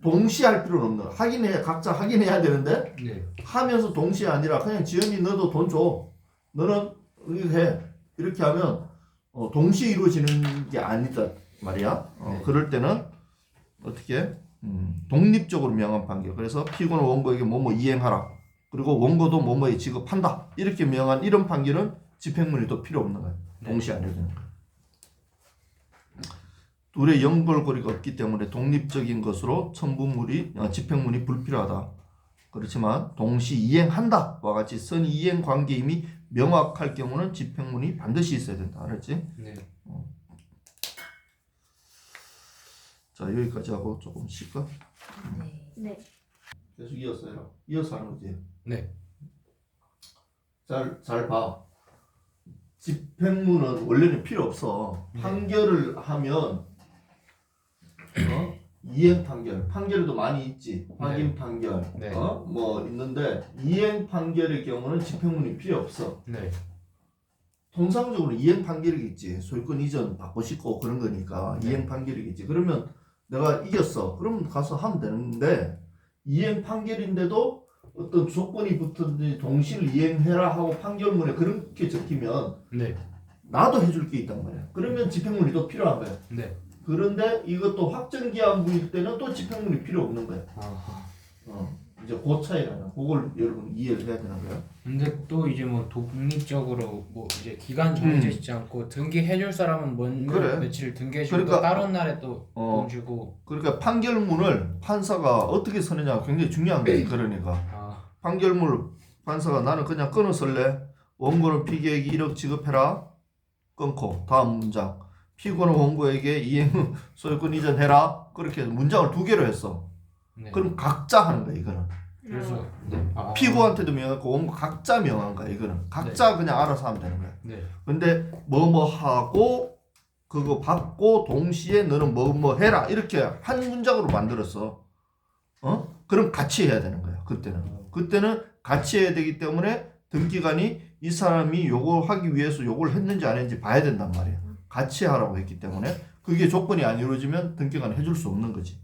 동시에 할 필요는 없는 거야. 각자 확인해야 되는데 네. 하면서 동시에 아니라 그냥 지연이 너도 돈 줘. 너는 이렇게 해. 이렇게 하면 동시에 이루어지는 게 아니다 말이야. 네. 그럴 때는 어떻게 독립적으로 명한 판결. 그래서 피고는 원고에게 뭐뭐 이행하라. 그리고 원고도 뭐뭐에 지급한다. 이렇게 명한 이런 판결은 집행문이 또 필요 없는 거야. 동시에 안 해도 되는 거야. 둘의 연결고리가 없기 때문에 독립적인 것으로 집행문이 불필요하다. 그렇지만 동시 이행한다와 같이 선이행 관계임이 명확할 경우는 집행문이 반드시 있어야 된다. 알았지? 네. 자, 여기까지 하고 조금 쉴까? 네. 계속 이어서 해라. 이어서 하는 거지. 네. 잘 봐. 집행문은 원래는 필요 없어. 판결을 하면 이행 판결에도 많이 있지. 확인 판결 네. 뭐 있는데 이행 판결의 경우는 집행문이 필요 없어. 네. 통상적으로 이행 판결이겠지. 소유권 이전 받고 싶고 그런 거니까 네. 이행 판결이겠지. 그러면 내가 이겼어. 그러면 가서 하면 되는데 이행 판결인데도 어떤 조건이 붙었는지 동시를 이행해라 하고 판결문에 그렇게 적히면 네. 나도 해줄 게 있단 말이야. 그러면 집행문이 더 필요한 거야. 네. 그런데 이것도 확정기한부일 때는 또 집행문이 필요 없는 거야. 이제 그 차이가 나. 그걸 여러분 이해를 해야 되는 거야. 근데 또 이제 뭐 독립적으로 뭐 이제 기간 정해지지 않고 등기해줄 사람은 그래. 며칠 등기해주고 그러니까, 또 다른 날에 또 돈 주고. 그러니까 판결문을 판사가 어떻게 쓰느냐가 굉장히 중요한 거지. 그러니까 판결문을 판사가 나는 그냥 끊어 쓸래. 원고는 피고에게 1억 지급해라. 끊고 다음 문장. 피고는 원고에게 이행 소유권 이전해라. 그렇게 해서 문장을 2개로 했어. 네. 그럼 각자 하는 거야 이거는. 그래서 피고한테도 명하고 원고 각자 명한 거야 이거는. 각자 그냥 알아서 하면 되는 거야. 네. 근데 뭐뭐 하고 그거 받고 동시에 너는 뭐뭐 해라 이렇게 한 문장으로 만들었어. 그럼 같이 해야 되는 거야. 그때는 같이 해야 되기 때문에 등기관이 이 사람이 요거 하기 위해서 요걸 했는지 안 했는지 봐야 된단 말이야. 같이 하라고 했기 때문에 그게 조건이 안 이루어지면 등기관이 해줄 수 없는 거지.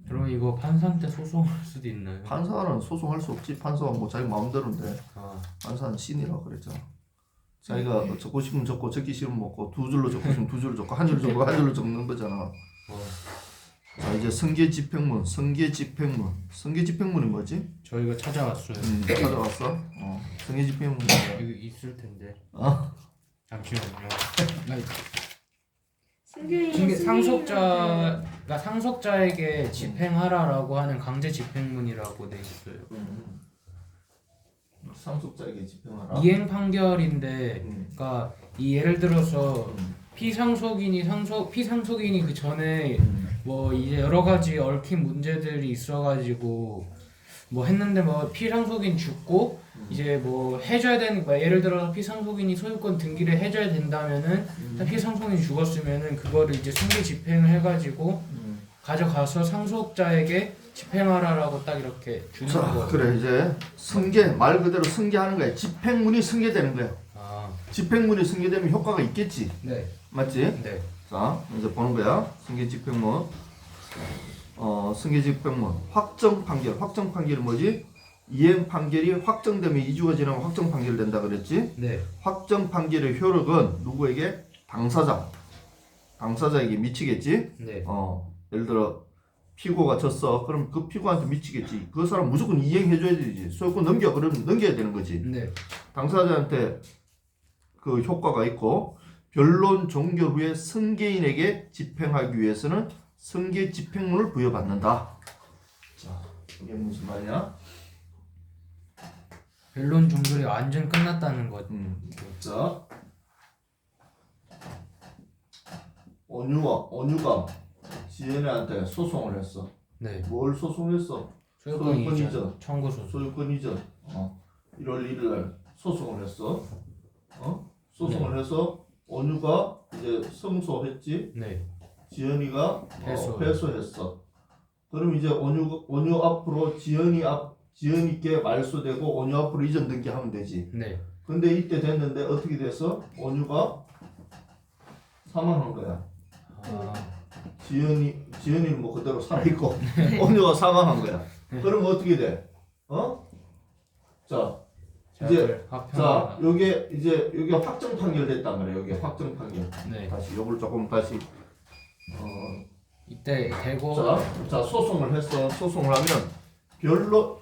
그럼 이거 판사한테 소송할 수도 있나요? 판사는 소송할 수 없지. 판사가 뭐 자기 마음대로인데 판사는 신이라고 그랬잖아. 자기가 적고 싶으면 적고 적기 싫으면 먹고 2줄로 적고 싶으면 2줄로 적고 1줄 적고 1줄로 적는 거잖아. 자 이제 승계집행문. 승계집행문이 뭐지? 저희가 찾아왔어요. 찾아왔어? 승계집행문 여기 있을 텐데. 잠시만요. 상속자에게 집행하라라고 하는 강제 집행문이라고 돼 있어요. 상속자에게 집행하라. 이행 판결인데, 그러니까 예를 들어서 피상속인이 그 전에 뭐 이제 여러 가지 얽힌 문제들이 있어가지고 뭐 했는데 뭐 피상속인 죽고 이제 뭐 해줘야 되는 거야. 예를 들어서 피상속인이 소유권 등기를 해줘야 된다면은 피상속인이 죽었으면은 그거를 이제 승계 집행을 해가지고 가져가서 상속자에게 집행하라라고 딱 이렇게 주는 거. 그래 이제 승계 말 그대로 승계하는 거야. 집행문이 승계되는 거야. 집행문이 승계되면 효과가 있겠지. 네. 맞지? 네. 자, 이제 보는 거야. 승계집행문. 승계집행문. 확정 판결. 확정 판결이 뭐지? 이행 판결이 확정되면 2주가 지나면 확정 판결 된다 그랬지? 네. 확정 판결의 효력은 누구에게? 당사자에게 미치겠지? 네. 예를 들어 피고가 졌어. 그럼 그 피고한테 미치겠지. 그 사람 무조건 이행해줘야 되지. 소유권 넘겨. 그러면 넘겨야 되는 거지. 네. 당사자한테 그 효과가 있고, 변론 종결 후에 승계인에게 집행하기 위해서는 승계 집행문을 부여받는다. 자, 이게 무슨 말이야? 변론 종결이 완전 끝났다는 것. 자, 온유가 지연이한테 소송을 했어. 네. 뭘 소송했어? 소유권 소유권 이전 이전. 청구 소송. 소유권 이전. 1월 1일 날 소송을 했어. 소송을 해서 온유가 이제 승소했지. 네. 지연이가 패소. 패소했어. 그럼 이제 온유 앞으로 지연이께 말소되고 온유 앞으로 이전 등기하면 되지. 네. 근데 이때 됐는데 어떻게 됐어? 온유가 사망한 거야. 아, 지연이는 뭐 그대로 살아있고 온유가 사망한 거야. 그럼 어떻게 돼? 자, 이제 자, 요게 확정 판결됐단 말이야. 요게 확정 판결. 네. 다시 요걸 조금 다시 이때 대고 자, 소송을 했어. 소송을 하면 별로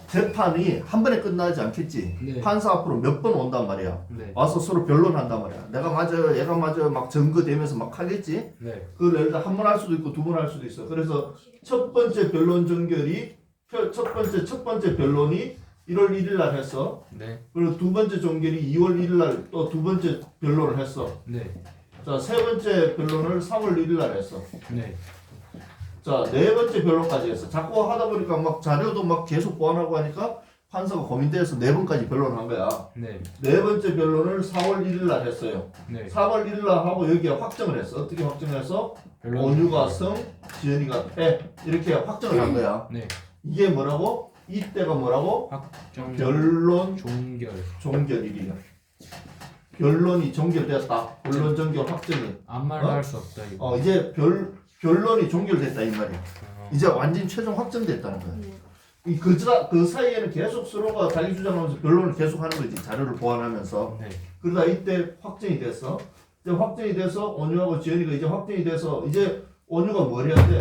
재판이 한 번에 끝나지 않겠지. 네. 판사 앞으로 몇 번 온단 말이야. 네. 와서 서로 변론한단 말이야. 내가 맞아, 얘가 맞아, 막 증거되면서 막 하겠지. 네. 그걸 예를 들어 한 번 할 수도 있고 두 번 할 수도 있어. 그래서 첫 번째 변론 종결이 첫 번째 변론이 1월 1일 날 했어. 네. 그리고 두 번째 종결이 2월 1일 날 또 두 번째 변론을 했어. 네. 자, 세 번째 변론을 3월 1일 날 했어. 네. 자, 네 번째 변론까지 했어. 자꾸 하다 보니까 막 자료도 막 계속 보완하고 하니까 판사가 고민돼서 네 번까지 변론한 거야. 네. 네 번째 변론을 4월 1일 날 했어요. 네. 4월 1일 날 하고 여기에 확정을 했어. 어떻게 확정해서? 온유가 승, 지연이가 패. 이렇게 확정을 한 거야. 네. 이게 뭐라고? 이때가 뭐라고? 확정 변론 종결. 종결일이야. 변론이 종결되었다. 변론 종결 확정이. 아무 말도 할 수 없다 이거. 이제 변론이 종결됐다 이 말이야. 어. 이제 완전 최종 확정됐다는 거야. 그 사이에는 계속 서로가 자기 주장하면서 변론을 계속 하는 거지. 자료를 보완하면서. 네. 그러다 이때 확정이 됐어. 이제 확정이 돼서 온유하고 지연이가 이제 확정이 돼서 이제 온유가 뭘 해야 돼?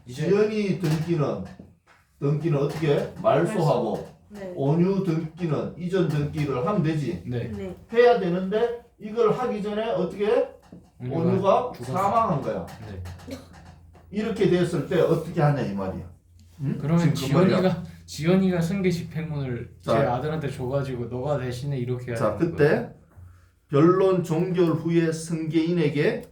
지연이 등기는 어떻게 말소하고 네. 온유 등기는 이전 등기를 하면 되지. 네. 네. 해야 되는데 이걸 하기 전에 어떻게 해? 온유가 죽었어. 사망한 거야. 네. 이렇게 됐을 때 어떻게 하냐 이 말이야. 응? 그러면 지금 그 말이야. 지연이가 승계 집행문을 제 자. 아들한테 줘가지고 너가 대신에 이렇게 자, 하는 그때 변론 종결 후에 승계인에게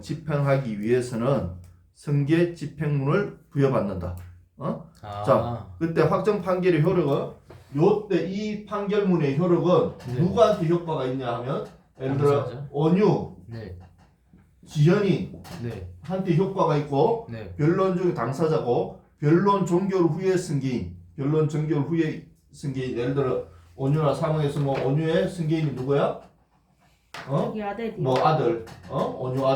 집행하기 위해서는 승계 집행문을 부여받는다. 아. 자, 그때 확정 판결의 효력은 요때 이 판결문의 효력은 네. 누구한테 효과가 있냐 하면 예를 들어 당사자? 온유, 네. 지연이 네. 한테 효과가 있고 네. 변론 중에 당사자고 변론 종결 후에 승계인, 변론 종결 후에 승계인 예를 들어 온유나 사망해서 뭐 온유의 승계인이 누구야? 여기 아들이요. 뭐 아들, 온유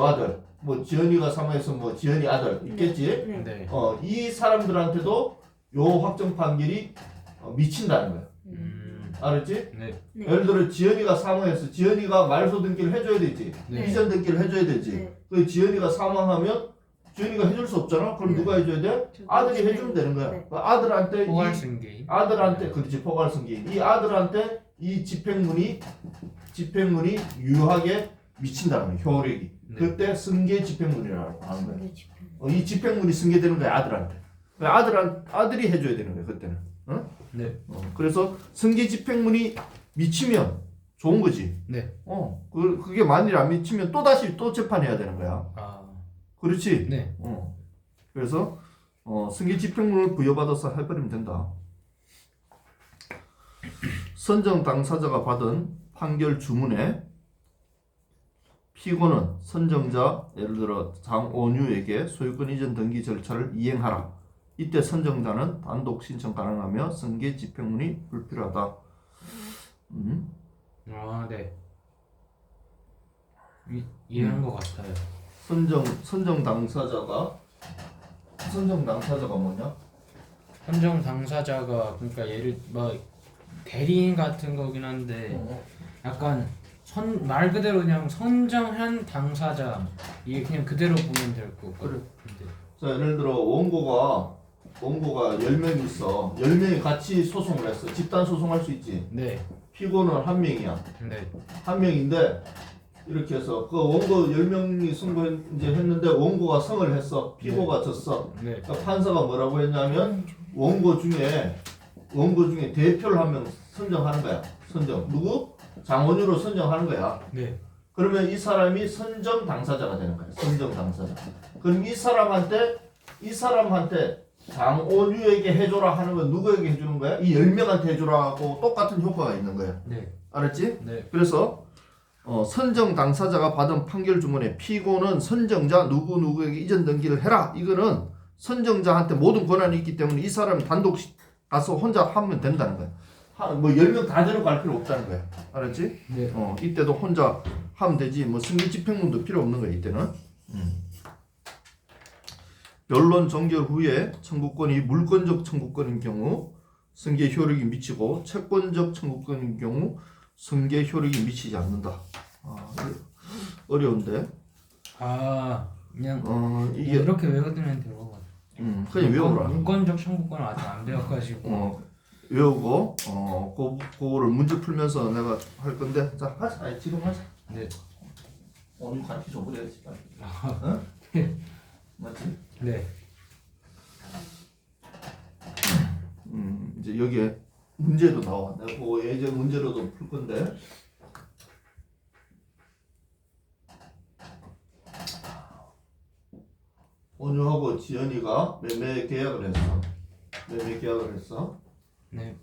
아들, 뭐 지연이가 사망해서 뭐 지연이 아들 있겠지. 네. 네. 이 사람들한테도 요 확정 판결이 미친다는 거야. 알았지? 네. 네. 예를 들어 지연이가 사망해서 지연이가 말소 등기를 해줘야 되지. 네. 이전 등기를 해줘야 되지. 네. 그 지연이가 사망하면 지연이가 해줄 수 없잖아. 그럼 네. 누가 해줘야 돼? 아들이 해주면 되는 거야. 네. 그 아들한테 포괄 이 승계. 아들한테 그렇지 포괄 승계인. 이 아들한테 이 집행문이 유효하게 미친다는 거야. 효력이. 네. 그때 승계 집행문이라고 하는 거야. 네, 집행. 이 집행문이 승계되는 거야 아들한테. 아들이 해줘야 되는 거야 그때는. 네. 그래서 승계 집행문이 미치면 좋은 거지. 네. 그게 만일 안 미치면 또 다시 또 재판해야 되는 거야. 아. 그렇지. 네. 그래서 승계 집행문을 부여받아서 해버리면 된다. 선정 당사자가 받은 판결 주문에 피고는 선정자 예를 들어 장온유에게 소유권 이전 등기 절차를 이행하라. 이때 선정자는 단독 신청 가능하며 승계 집행문이 불필요하다. 아, 네. 이해한 것 같아요. 선정 당사자가 뭐냐? 선정 당사자가 그러니까 예를 뭐 대리인 같은 거긴 한데 약간 말 그대로 그냥 선정한 당사자 이게 그냥 그대로 보면 될 것 같아요. 그래. 자, 예를 들어 원고가 10명이 있어. 10명이 같이 소송을 했어. 집단 소송할 수 있지. 네. 피고는 한 명이야. 네. 한 명인데 이렇게 해서 그 원고 10명이 했는데 원고가 승을 했어. 피고가 졌어. 네. 그러니까 판사가 뭐라고 했냐면 원고 중에 대표를 한 명 선정하는 거야. 선정. 누구? 장원유로 선정하는 거야. 네. 그러면 이 사람이 선정 당사자가 되는 거야. 선정 당사자. 그럼 이 사람한테 장원유에게 해줘라 하는 건 누구에게 해주는 거야? 이 10명한테 해줘라 하고 똑같은 효과가 있는 거야. 네. 알았지? 네. 그래서 선정 당사자가 받은 판결 주문에 피고는 선정자 누구누구에게 이전 등기를 해라. 이거는 선정자한테 모든 권한이 있기 때문에 이 사람이 단독 가서 혼자 하면 된다는 거야. 뭐 10명 다 데려갈 필요 없다는 거야. 알았지? 네. 이때도 혼자 하면 되지. 뭐 승계 집행문도 필요 없는 거야, 이때는. 변론 종결 후에 청구권이 물권적 청구권인 경우 승계 효력이 미치고 채권적 청구권인 경우 승계 효력이 미치지 않는다. 어려운데. 그냥 이게 이렇게 외워두면 되고. 그냥 외우라. 물권적 청구권을 아직 안 배워가지고. 외우고 그거를 문제 풀면서 내가 할 건데. 자, 하자. 아니, 지금 하자. 네. 오늘 가르쳐 줘버려야지. 아, 맞지? 네. 이제 여기에 문제도 나와. 내가 그거 예전 문제로도 풀 건데. 원유하고 지연이가 매매 계약을 했어. 네.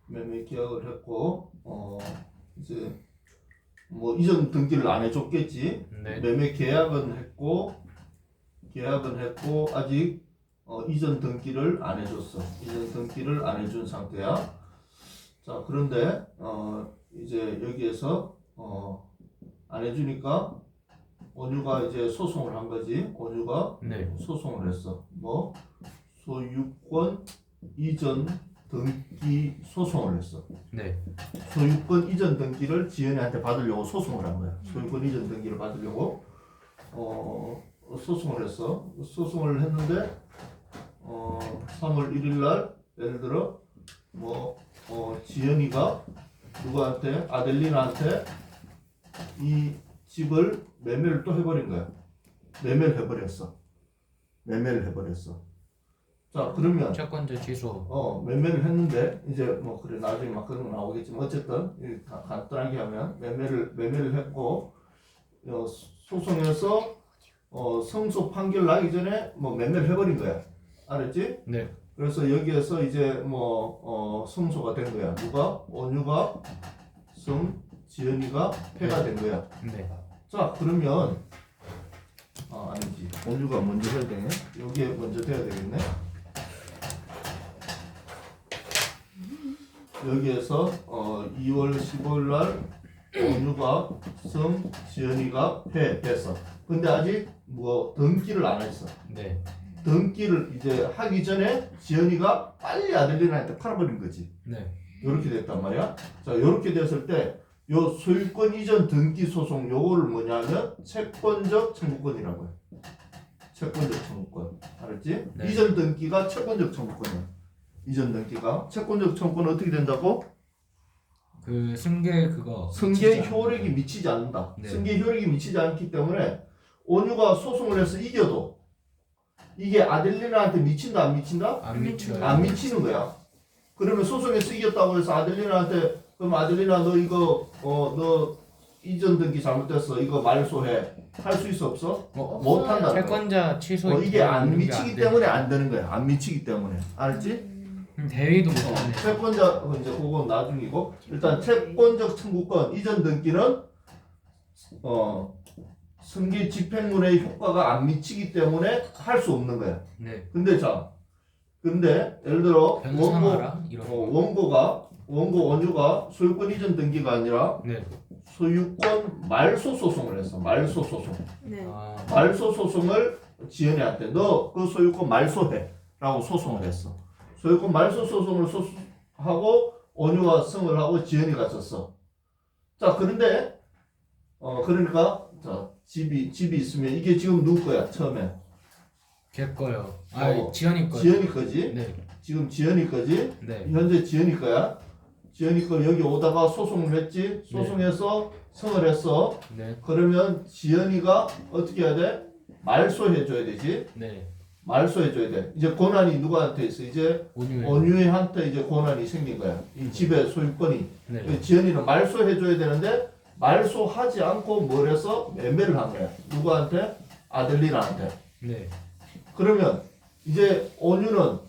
매매 계약을 했고 이제 뭐 이전 등기를 안 해줬겠지. 네. 매매 계약은 했고 아직 이전 등기를 안 해줬어. 이전 등기를 안 해준 상태야. 자, 그런데 이제 여기에서 안 해주니까 원유가 이제 소송을 한 거지. 원유가 네. 소송을 했어. 뭐 소유권 이전 등기 소송을 했어. 네. 소유권 이전 등기를 지연이한테 받으려고 소송을 한 거야. 소유권 이전 등기를 받으려고 소송을 했어. 소송을 했는데 3월 1일 날 예를 들어 지연이가 누구한테 아델리나한테 이 집을 매매를 또 해버린 거야. 매매를 해버렸어. 자, 그러면 채권자 취소. 매매를 했는데 이제 뭐 그래 나중에 막 그런 거 나오겠지만 어쨌든 간단하게 하면 매매를 했고 소송에서 성소 판결 나기 전에 뭐 매매를 해버린 거야. 알았지? 네. 그래서 여기에서 이제 성소가 된 거야. 누가? 원유가 지연이가 패가 된 거야. 네. 자, 그러면 아니지. 원유가 먼저 해야 되네. 여기에 먼저 돼야 되겠네. 여기에서 2월 15일 날 원유가 지연이가 패했어. 근데 아직 뭐 등기를 안 했어. 네. 등기를 이제 하기 전에 지연이가 빨리 아델리나한테 팔아버린 거지. 네. 요렇게 됐단 말이야. 자, 요렇게 됐을 때 요 소유권 이전 등기 소송 요거를 뭐냐면 채권적 청구권이라고 해. 채권적 청구권. 알았지? 네. 이전 등기가 채권적 청구권이야. 이전 등기가 채권적 청구권은 어떻게 된다고? 그 승계 그거. 승계 효력이 미치지 않는다. 네. 승계 효력이 미치지 않기 때문에 원유가 소송을 해서 이겨도 이게 아델리나한테 미친다 안 미친다? 안 미쳐요. 안 미치는 거야. 그러면 소송에서 이겼다고 해서 아델리나한테 그럼 아델리나 너 이거 너 이전 등기 잘못됐어 이거 말소해 할 수 있어 없어? 못 한다. 채권자 취소. 이게 안 미치기 때문에 안 되는 거야. 안 미치기 때문에. 알았지? 대위도 못하네. 채권자 이제 그건 나중이고 일단 채권적 청구권 이전 등기는 승계 집행문의 효과가 안 미치기 때문에 할 수 없는 거야. 네. 근데 예를 들어 변상하라 이런. 원고가 원고 원주가 소유권 이전 등기가 아니라 네. 소유권 말소 소송을 했어. 말소 소송. 네. 아, 말소 소송을 지연이한테 너 그 소유권 말소해라고 소송을 했어. 소유권 말소 소송을 하고 원유가 승을 하고 지연이가 졌어. 자 그런데 그러니까 자 집이 있으면 이게 지금 누구 거야 처음에? 걔 거요. 아, 어, 지연이 거요. 지연이 거지. 네. 지금 지연이 거지. 네. 현재 지연이 거야. 지연이 거 여기 오다가 소송을 했지. 소송해서 승을 했어. 네. 그러면 지연이가 어떻게 해야 돼? 말소해줘야 되지. 네. 말소해줘야 돼. 이제 권한이 누구한테 있어? 이제 온유해. 원유한테 이제 권한이 생긴 거야. 이 집의 소유권이. 네. 지연이는 말소해줘야 되는데 말소하지 않고 뭘 해서 매매를 한 거야. 누구한테? 아델리나한테. 네. 그러면 이제 온유는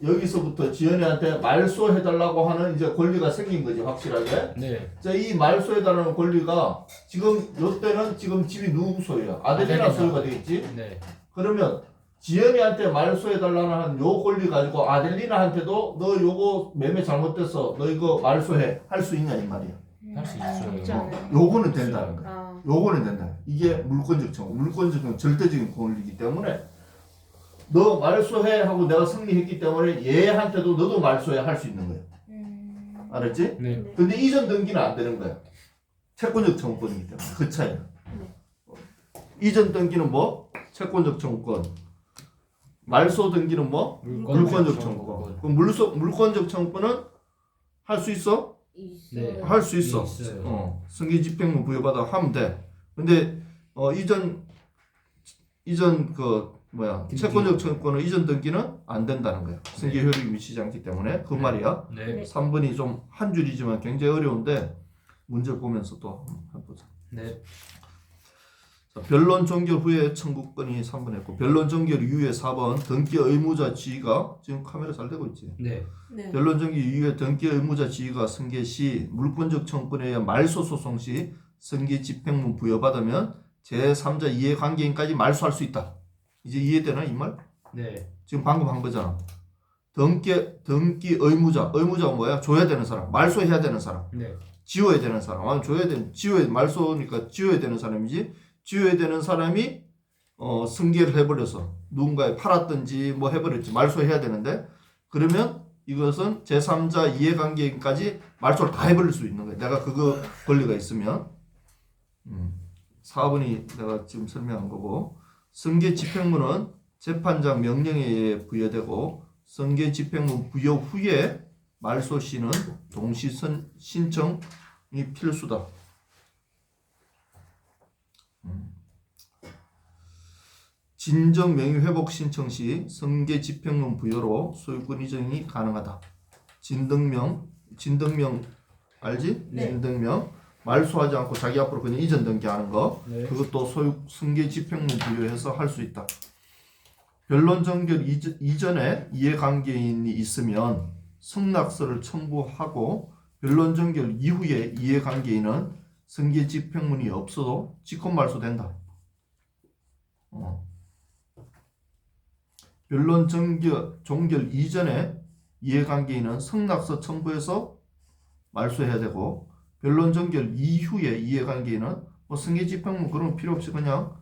여기서부터 지연이한테 말소해달라고 하는 이제 권리가 생긴 거지 확실하게. 네. 자, 이 말소해달라는 권리가 지금 요때는 지금 집이 누구 소유야? 아델리나 소유가 되겠지. 네. 그러면 지연이한테 말소해달라는 요 권리 가지고 아델리나한테도 너 요거 매매 잘못됐어. 너 이거 말소해 할 수 있냐 이 말이야. 할 수 있어요. 없지 않아요. 요거는 된다는 거야. 아, 요거는 된다. 이게 물권적 청구. 물권적 청구 절대적인 권리이기 때문에 너 말소해 하고 내가 승리했기 때문에 얘한테도 너도 말소해 할 수 있는 거야. 알았지? 네. 근데 이전 등기는 안 되는 거야. 채권적 청구권이기 때문에 그 차이야. 이전 등기는 뭐? 채권적 청구권. 말소 등기는 뭐? 물권적 청구권. 그럼 물권적 청구권은 할 수 있어? 네. 할 수 있어. 있어요. 승계 집행부 부여받아 하면 돼. 근데 이전 등기. 채권적 청구권은 이전 등기는 안 된다는 거야. 승계 효력이 미치지 않기 때문에 그 말이야. 네. 3번이 좀 한 줄이지만 굉장히 어려운데 문제를 보면서 또 한번 해보자. 네. 자, 변론 종결 후에 청구권이 3번 했고 변론 종결 이후에 4번 등기 의무자 지위가 지금 카메라 잘 되고 있지. 네. 네. 변론 종결 이후에 등기 의무자 지위가 승계 시 물권적 청구권에 의한 말소 소송 시 승계 집행문 부여받으면 제3자 이해관계인까지 말소할 수 있다. 이제 이해되나 이 말? 네. 지금 방금 한 거잖아. 등기 의무자가 뭐야? 줘야 되는 사람, 말소해야 되는 사람, 네. 지워야 되는 사람. 말소니까 지워야 되는 사람이지. 지워야 되는 사람이 승계를 해버려서 누군가에 팔았든지 뭐 해버렸지. 말소해야 되는데 그러면 이것은 제3자 이해관계인까지 말소를 다 해버릴 수 있는 거야. 내가 그거 권리가 있으면. 4번이 내가 지금 설명한 거고 승계 집행문은 재판장 명령에 의해 부여되고 승계 집행문 부여 후에 말소 시는 동시 신청이 필수다. 진정 명의 회복 신청 시 승계 집행문 부여로 소유권 이전이 가능하다. 진등명 알지? 네. 진등명 말소하지 않고 자기 앞으로 그냥 이전 등기하는 거. 네. 그것도 승계 집행문 부여해서 할 수 있다. 변론 종결 이전에 이해관계인이 있으면 승낙서를 첨부하고 변론 종결 이후에 이해관계인은 승계 집행문이 없어도 직권 말소된다. 변론 종결 이전에 이해관계인은 승낙서 첨부해서 말소해야 되고 변론 종결 이후에 이해관계인은 뭐 승계 집행문 그런 거 필요 없이 그냥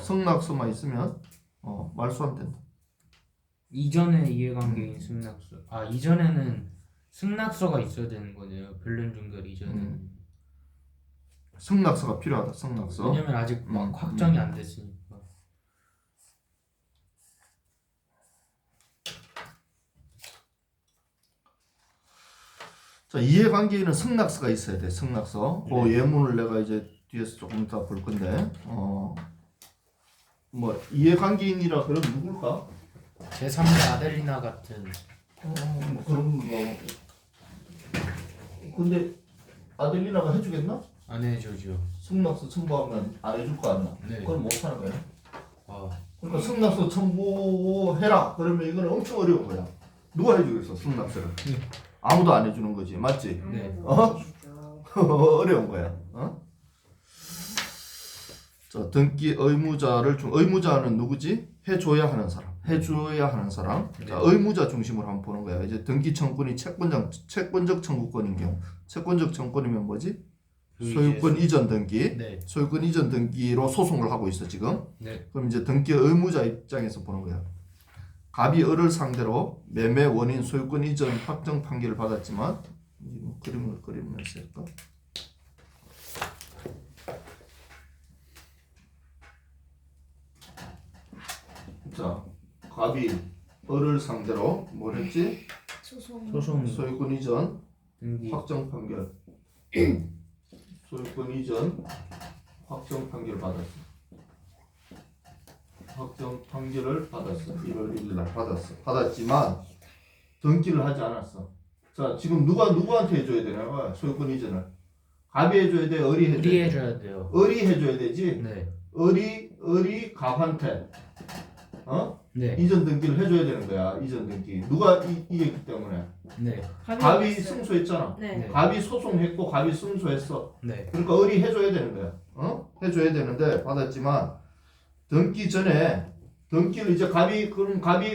승낙서만 있으면 말소하면 된다. 이전에 이해관계인 승낙서. 아, 이전에는 승낙서가 있어야 되는 거네요. 변론 종결 이전에는. 승낙서가 필요하다. 승낙서. 왜냐면 아직 막 확정이 안 됐으니까. 자, 이해관계인은 승낙서가 있어야 돼. 승낙서. 그 네. 예문을 내가 이제 뒤에서 조금 이따 볼 건데 뭐 이해관계인이라 그러면 누굴까? 제3자 아델리나 같은. 뭐 그런 거. 근데 아델리나가 해주겠나? 안 해주죠. 승낙서 첨부하면 안 해줄 거 아니야. 네. 그걸 못 하는 거야. 아, 그러니까 승낙서 첨부해라. 그러면 이건 엄청 어려운 거야. 누가 해주겠어 승낙서를? 네. 아무도 안 해주는 거지, 맞지? 네. 어려운 거야. 자, 등기 의무자를 의무자는 누구지? 해줘야 하는 사람. 해줘야 하는 사람. 자, 의무자 중심으로 한번 보는 거야. 이제 등기 청구권이 채권적 청구권인 경우. 채권적 청구권이면 뭐지? 소유권 이전 등기. 네. 소유권 이전 등기로 소송을 하고 있어 지금. 네. 그럼 이제 등기 의무자 입장에서 보는 거야. 갑이 을을 상대로 매매 원인 소유권 이전 확정 판결을 받았지만 그림을 그리면서 할까? 자, 갑이 을을 상대로 뭘 했지? 소송 소유권 이전 등기. 확정 판결. 소유권 이전 확정 판결 받았어. 확정 판결을 받았어. 1월 1일 날 받았어. 받았지만 등기를 하지 않았어. 자, 지금 누구한테 해줘야 되나 봐. 소유권 이전을. 갑이 해줘야 돼, 을이 해줘야 우리 돼. 해줘야 돼요. 을이 해줘야 되지. 네. 을이 갑한테 네. 이전 등기를 해줘야 되는 거야. 이전 등기. 누가 이겼기 때문에. 네. 갑이 했어요. 승소했잖아. 네. 네. 갑이 소송했고 갑이 승소했어. 네. 그러니까 을이 해줘야 되는 거야. 해줘야 되는데 받았지만 등기 전에 등기를 이제 갑이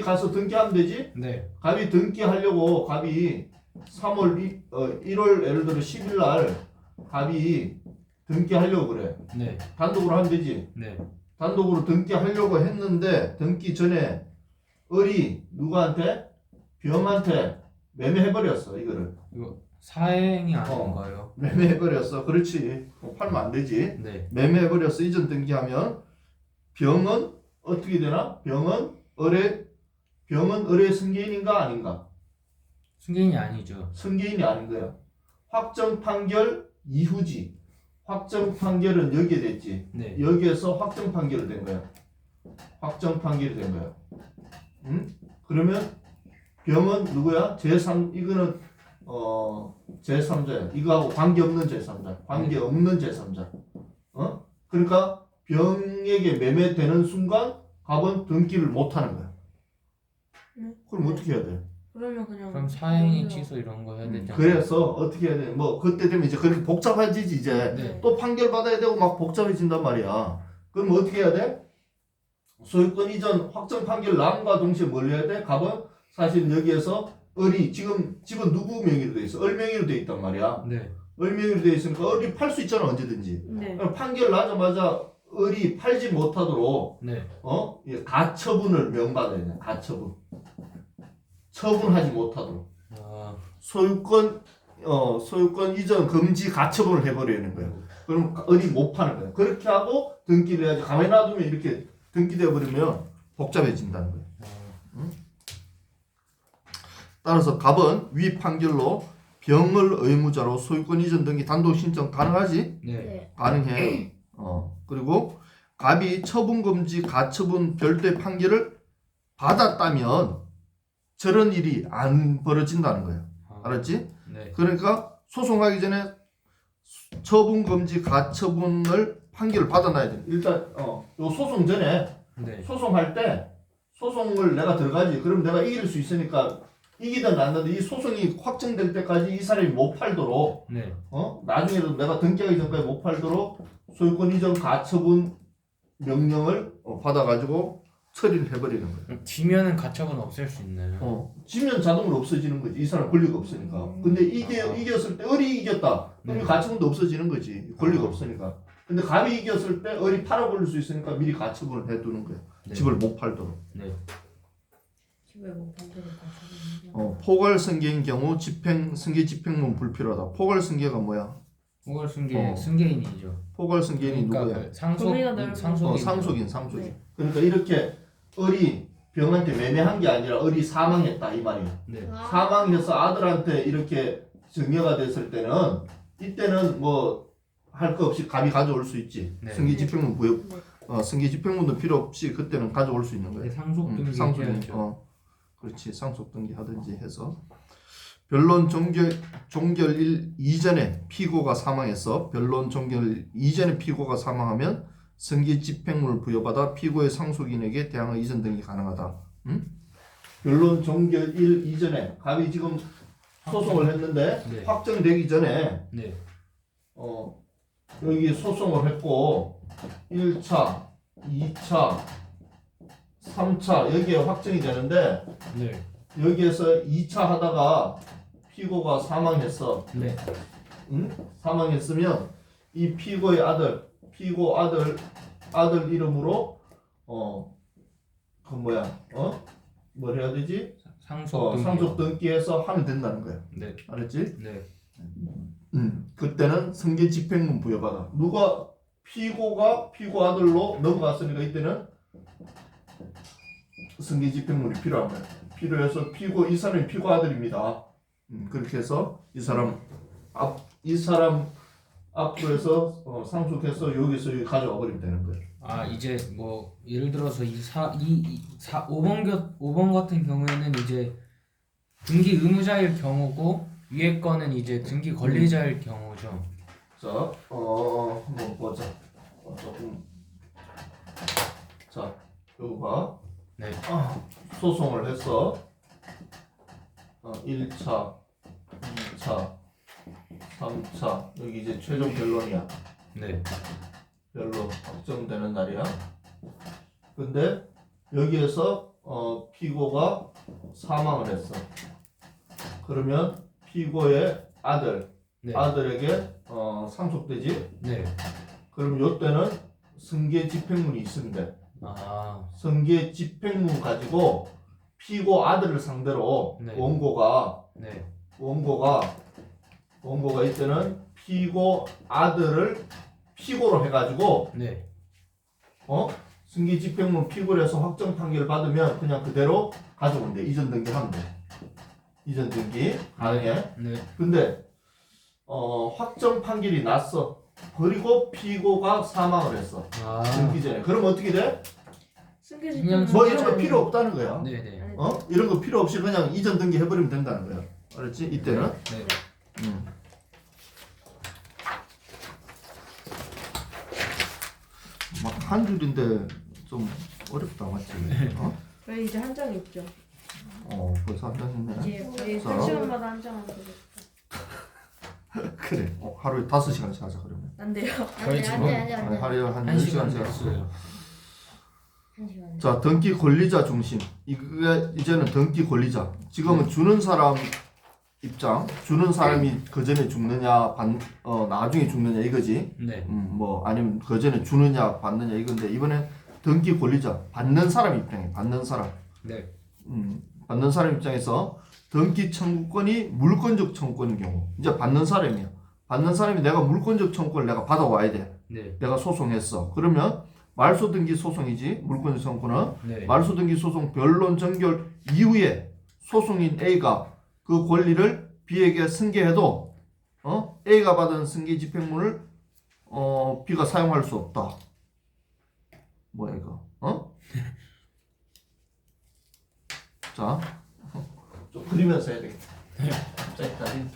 가서 등기하면 되지. 네. 갑이 등기하려고 갑이 1월 예를 들어 10일 날 갑이 등기하려고 그래. 네. 단독으로 하면 되지. 네. 단독으로 등기하려고 했는데 등기 전에 을이 누구한테? 병한테 매매해버렸어 이거를. 이거 사행이 아닌가요? 매매해버렸어. 그렇지. 팔면 안 되지. 네. 매매해버렸어. 이전 등기하면 병은 어떻게 되나? 병은 을의 승계인인가 아닌가? 승계인이 아니죠. 승계인이 아닌 거야. 확정 판결 이후지. 확정 판결은 여기에 됐지. 네. 여기에서 확정 판결이 된 거야. 확정 판결이 된 거야. 응? 그러면 병은 누구야? 이거는 제3자야. 이거하고 관계없는 제3자. 관계없는 제3자. 그러니까 병에게 매매되는 순간 갑은 등기를 못 하는 거야. 그럼 어떻게 해야 돼? 그러면 그냥 그럼 사행이 취소 이런 거 해야 되지 않나요? 그래서 어떻게 해야 돼? 뭐 그때 되면 이제 그렇게 복잡해지지 이제. 네. 또 판결 받아야 되고 막 복잡해진단 말이야. 그럼 어떻게 해야 돼? 소유권 이전 확정 판결 남과 동시에 뭘 해야 돼? 갑은 사실 여기에서 을이 지금 집은 누구 명의로 돼 있어? 을 명의로 돼 있단 말이야. 네. 을 명의로 돼 있으니까 을이 팔 수 있잖아 언제든지. 네. 그럼 판결 나자마자 을이 팔지 못하도록 네. 이 가처분을 명받아야 돼. 가처분. 처분하지 못하도록. 아, 소유권 이전 금지 가처분을 해버리는 거야. 그럼 을이 못 파는 거야. 그렇게 하고 등기를 해야지. 가만히 놔두면 이렇게 등기돼 버리면 복잡해진다는 거야. 따라서 갑은 위 판결로 병을 의무자로 소유권 이전 등기 단독 신청 가능하지? 네. 네. 가능해. 그리고 갑이 처분 금지 가처분 별도의 판결을 받았다면 저런 일이 안 벌어진다는 거예요. 알았지? 네. 그러니까 소송하기 전에 처분 금지 가처분을 판결을 받아놔야 돼. 일단 요 소송 전에 네. 소송할 때 소송을 내가 들어가지. 그럼 내가 이길 수 있으니까 이기든 안 나든 이 소송이 확정될 때까지 이 사람이 못 팔도록 네. 나중에도 내가 등기하기 전까지 못 팔도록 소유권 이전 가처분 명령을 받아가지고 처리를 해버리는 거예요. 지면은 가처분 없앨 수 있나요? 지면 자동으로 없어지는 거지. 이 사람 권리가 없으니까. 근데 이겼을 때 을이 이겼다. 그럼 네. 가처분도 없어지는 거지. 권리가 없으니까. 근데 갑이 이겼을 때 을이 팔아버릴 수 있으니까 미리 가처분을 해두는 거예요. 네. 집을 못 팔도록. 네. 집에 못 판결을 가지고 포괄 승계인 경우 승계 집행문 불필요하다. 포괄 승계가 뭐야? 포괄 승계 승계인이죠. 포괄 승계인이 누구야? 그러니까 상속 범위가 넓은 상속인. 상속인. 네. 그러니까 이렇게 을이 병한테 매매한 게 아니라 을이 사망했다 이 말이야. 네. 사망해서 아들한테 이렇게 증여가 됐을 때는 이때는 뭐 할 거 없이 갑이 가져올 수 있지. 네. 승계 집행문 부여 네. 승계 집행문도 필요 없이 그때는 가져올 수 있는 네, 거예요. 상속 등기 상속인 해야죠. 그렇지. 상속 등기 하든지 해서 변론 종결일 이전에 피고가 사망해서 변론 종결 이전에 피고가 사망하면 승계 집행문을 부여받아 피고의 상속인에게 대항의 이전 등기 가능하다. 변론 종결일 이전에 갑이 지금 소송을 했는데 네. 확정되기 전에 네. 여기 소송을 했고 1차, 2차, 3차 여기에 확정이 되는데 네. 여기에서 2차 하다가 피고가 사망했어. 네. 응? 사망했으면 이 피고의 아들, 피고 아들 이름으로 그 뭐야? 뭘 해야 되지? 상속 등기. 상속 등기해서 하면 된다는 거야. 네. 알았지? 네. 그때는 승계 집행문 부여받아. 누가 피고가 피고 아들로 넘어갔으니까 이때는 승계 집행문이 필요한 거야. 필요해서 이 사람이 피고 아들입니다. 그렇게 해서 이 사람 앞으로 해서 상속해서 여기서 여기 가져와 버리면 되는 거예요. 아 이제 뭐 예를 들어서 5번 같은 경우에는 이제 등기 의무자일 경우고 위에 거는 이제 등기 권리자일 경우죠. 자, 한번 보자. 조금. 자, 요거 봐. 네. 소송을 했어. 1차, 2차, 3차. 여기 이제 최종 변론이야. 네. 변론 확정되는 날이야. 근데 여기에서 피고가 사망을 했어. 그러면 피고의 네. 아들에게 상속되지. 네. 그럼 요때는 승계 집행문이 있으면 돼. 아. 승계 집행문 가지고 피고 아들을 상대로 네. 원고가 이때는 피고 아들을 피고로 해가지고 네. 승계 집행문 피고를 해서 확정 판결 받으면 그냥 그대로 가져오면 돼. 이전 등기하면 돼. 이전 등기 가능해. 네. 근데 확정 판결이 났어. 그리고 피고가 사망을 했어. 아. 등기 전에. 그럼 어떻게 돼? 승계 그냥 집행문 뭐 이런 거 필요 없다는 거야. 네, 네. 이런 거 필요 없이 그냥 이전 등기 해버리면 된다는 거야. 알았지? 이때는. 네. 막 한 줄인데 좀 어렵다, 맞지? 저희 이제 한 장 있죠. 벌써 한 장 했네. 이제 저희 자. 1시간마다 한 장 하면 되겠다. 그래. 하루에 5시간씩 하자 그러면. 안 돼요. 저희 지금 아니, 하루에 한 1시간 1시간씩. 됐어요. 자, 등기 권리자 중심. 이게 이제는 등기 권리자. 지금은 주는 사람 입장, 주는 사람이 그 전에 죽느냐, 나중에 죽느냐 이거지. 네. 뭐 아니면 그 전에 주느냐, 받느냐 이건데 이번엔 등기 권리자, 받는 사람 입장에 받는 사람. 네. 받는 사람 입장에서 등기 청구권이 물권적 청구권인 경우, 이제 받는 사람이야. 받는 사람이 내가 물권적 청구권을 내가 받아와야 돼. 네. 내가 소송했어. 그러면 말소 등기 소송이지. 물권적 청구는 네. 말소 등기 소송 변론 전결 이후에 소송인 A가 그 권리를 B에게 승계해도 A가 받은 승계 집행문을 B가 사용할 수 없다. 뭐야 이거? 자, 좀 그리면서 해야 되겠다. 갑자기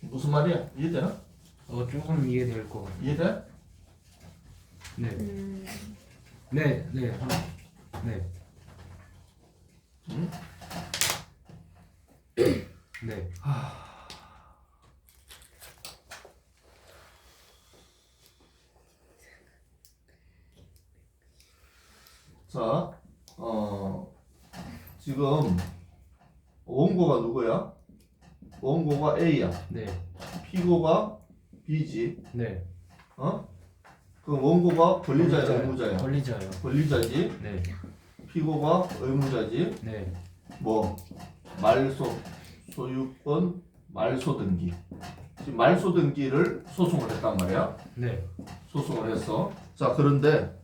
무슨 말이야? 이해되나? 조금 이해될 거 같아요. 이해돼? 네. 네. 네. 네. 네. 자, 지금 원고가 누구야? 원고가 A야. 네. 피고가 B지. 네. 그 원고가 권리자야, 의무자야? 권리자요. 권리자지. 네. 피고가 의무자지. 네. 뭐 말소, 소유권, 말소 등기. 지금 말소 등기를 소송을 했단 말이야. 네. 소송을 했어. 자, 그런데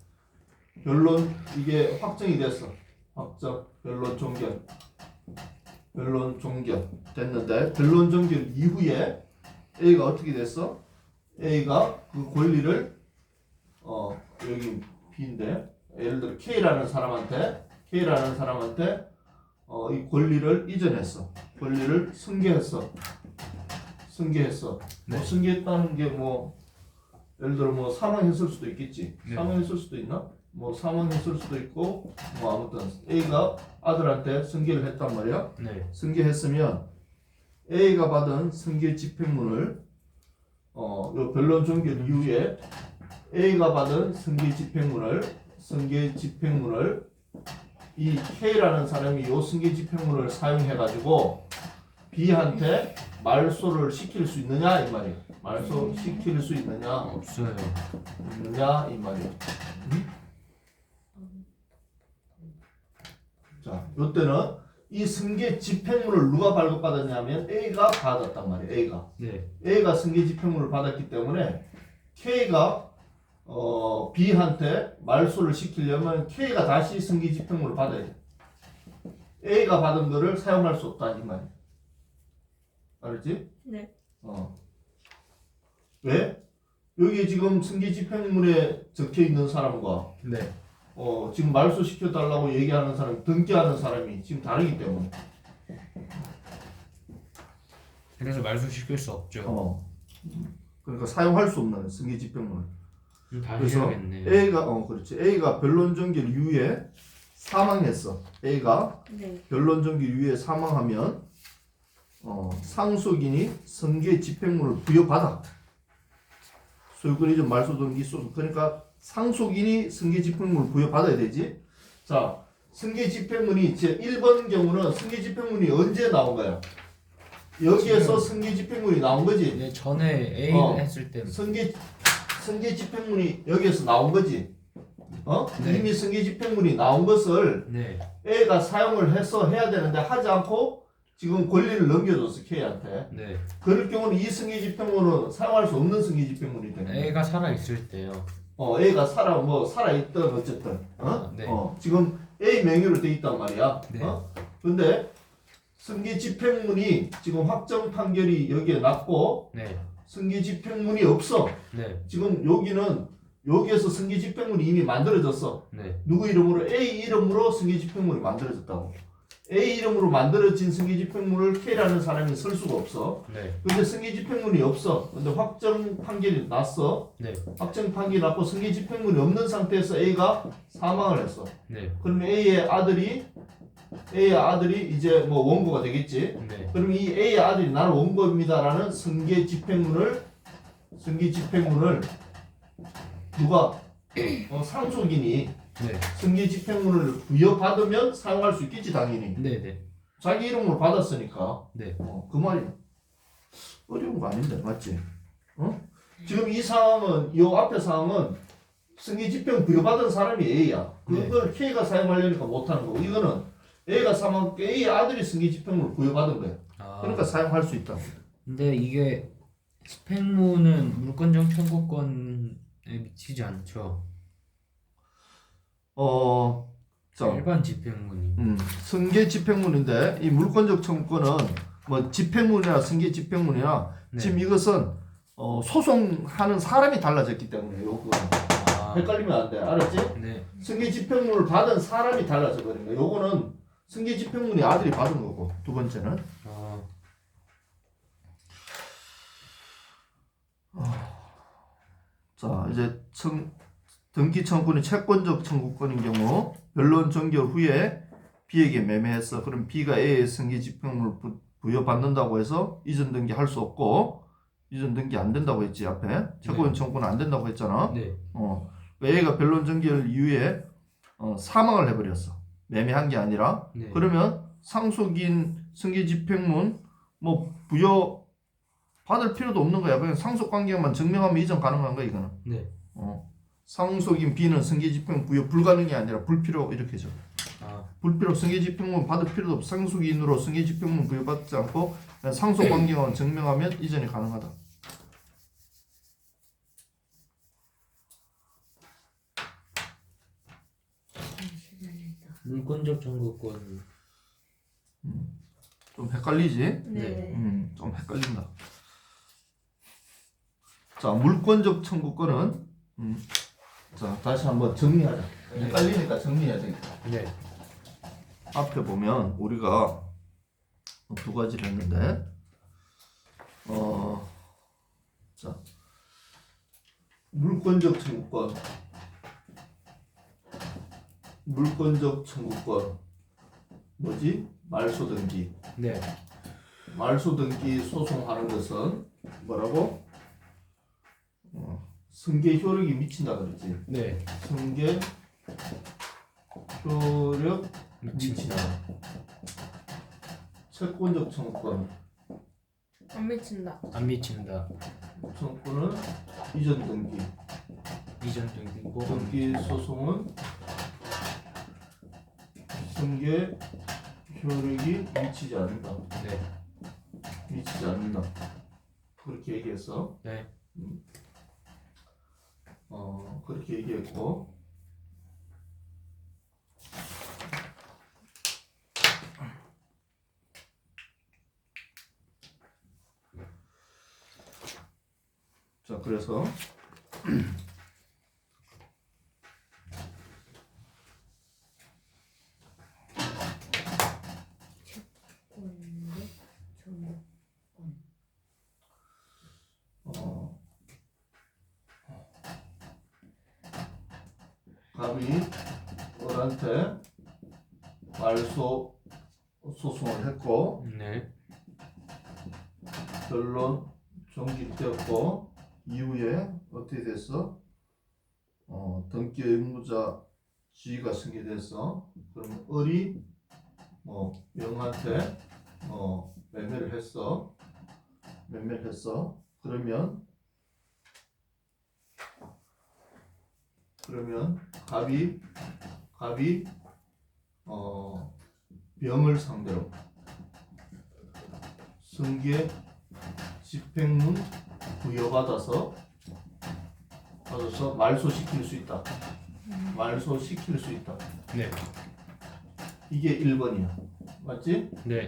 변론 이게 확정이 됐어. 확정, 변론 종결. 변론 종결 됐는데 변론 종결 이후에 A가 어떻게 됐어? A가 그 권리를 여기 B인데 예를 들어 K라는 사람한테 이 권리를 이전했어. 권리를 승계했어. 네. 뭐 승계했다는 게 뭐 예를 들어 뭐 사망했을 수도 있겠지. 네. 사망했을 수도 있나? 뭐 사망했을 수도 있고 뭐 아무튼 A가 아들한테 승계를 했단 말이야. 네. 승계했으면 A가 받은 승계 집행문을 요 변론 종결 이후에 A가 받은 승계 집행문을 이 K라는 사람이 요 승계 집행문을 사용해 가지고 B한테 말소를 시킬 수 있느냐 이 말이에요. 말소 시킬 수 있느냐 없어요. 이 말이에요. 자, 요때는 이 승계 집행문을 누가 발급받았냐면 A가 받았단 말이에요. 네. A가 승계 집행문을 받았기 때문에 K가 B한테 말소를 시키려면 K가 다시 승계 집행문을 받아야 돼. A가 받은 거를 사용할 수 없다 이 말이야. 알았지? 네. 왜? 여기 지금 승계 집행문에 적혀 있는 사람과 네. 지금 말소 시켜달라고 얘기하는 사람, 등기하는 사람이 지금 다르기 때문에. 그래서 말소 시킬 수 없죠. 그러니까 사용할 수 없는 승계 집행문을. 다시 그래서 해야겠네. 그렇지. A가 변론 종결 이후에 사망했어. A가 네. 변론 종결 이후에 사망하면 상속인이 승계 집행문을 부여받아. 소유권 이전 말소 등기 소송. 그러니까 상속인이 승계 집행문을 부여받아야 되지. 자, 승계 집행문이 제 1번 경우는 승계 집행문이 언제 나온 거야? 여기에서 승계 집행문이 나온 거지. 네, 전에 A 했을 때. 승계 집행문이 여기에서 나온 거지. 네. 이미 승계 집행문이 나온 것을 네. A가 사용을 해서 해야 되는데 하지 않고 지금 권리를 넘겨줬어 K한테. 네. 그럴 경우는 이 승계 집행문은 사용할 수 없는 승계 집행문이 되는 거야. A가 살아 있을 때요. A가 살아있든 어쨌든 네. 지금 A 명의로 돼 있단 말이야. 네. 근데 승계 집행문이 지금 확정 판결이 여기에 났고 네. 승계 집행문이 없어. 네. 지금 여기에서 승계 집행문이 이미 만들어졌어. 네. 누구 이름으로? A 이름으로 승계 집행문이 만들어졌다고. A 이름으로 만들어진 승계 집행문을 K라는 사람이 쓸 수가 없어. 네. 근데 승계 집행문이 없어. 근데 확정 판결이 났어. 네. 확정 판결이 났고 승계 집행문이 없는 상태에서 A가 사망을 했어. 네. 그러면 A의 아들이 이제 뭐 원고가 되겠지. 네. 그럼 이 A의 아들이 나는 원고입니다라는 승계 집행문을 누가 상속인이 네. 승계 집행문을 부여받으면 사용할 수 있겠지 당연히. 네. 네. 자기 이름으로 받았으니까. 네. 그 말이 어려운 거 아닌데 맞지? 지금 이 상황은 이 앞에 상황은 승계 집행 부여받은 사람이 A야. 그걸 K가 사용하려니까 못하는 거고 이거는 A가 사망 A의 아들이 승계 집행문을 부여받은 거야. 그러니까 사용할 수 있다. 근데 이게 집행문은 물권적 청구권에 미치지 않죠. 자, 일반 집행문이. 승계 집행문인데 이 물권적 청구권은 뭐 집행문이나 승계 집행문이나 네. 지금 이것은 소송하는 사람이 달라졌기 때문에 요거 헷갈리면 안 돼. 알았지? 네. 승계 집행문을 받은 사람이 달라져 버린 거야. 요거는 승계 집행문이 아들이 받은 거고 두 번째는 자 이제 등기 청구권이 채권적 청구권인 경우 변론 종결 후에 B에게 매매했어. 그럼 B가 A의 승계 집행문을 부여받는다고 해서 이전 등기 할 수 없고 이전 등기 안 된다고 했지 앞에 채권 청구는 안 된다고 했잖아. 네. A가 변론 종결 이후에 사망을 해버렸어. 매매한 게 아니라. 네. 그러면 상속인 승계 집행문 뭐 부여 받을 필요도 없는 거야. 그냥 상속 관계만 증명하면 이전 가능한 거야 이거는. 네. 상속인 B는 승계 집행 부여 불가능이 아니라 불필요 이렇게 죠. 불필요 승계 집행문 받을 필요도 없고 상속인으로 승계 집행문 부여받지 않고 그냥 상속 관계만 증명하면 이전이 가능하다. 물권적 청구권. 좀 헷갈리지? 네. 좀 헷갈린다. 자, 물권적 청구권은 자, 다시 한번 정리하자. 헷갈리니까 정리해야 되겠다. 네. 앞에 보면 우리가 두 가지를 했는데 자, 물권적 청구권 뭐지? 말소등기. 네. 말소등기 소송하는 것은 뭐라고? 승계 효력이 미친다 그랬지. 네. 승계 효력 미친다. 채권적 청구권. 안 미친다. 안 미친다. 청구권은 이전 등기. 이전 등기고 등기 소송은 승계 효력이 미치지 않는다. 네. 미치지 않는다. 그렇게 얘기했어. 네. 그렇게 얘기했고. 자, 그래서 갑이 을한테 말소 소송을 했고 네. 결론 종결되었고 이후에 어떻게 됐어? 등기 의무자 지위가 승계됐어. 그럼 을이 영한테 매매를 했어. 그러면 갑이 병을 상대로 승계 집행문 부여받아서 말소시킬 수 있다. 말소시킬 수 있다. 네. 이게 1번이야. 맞지? 네.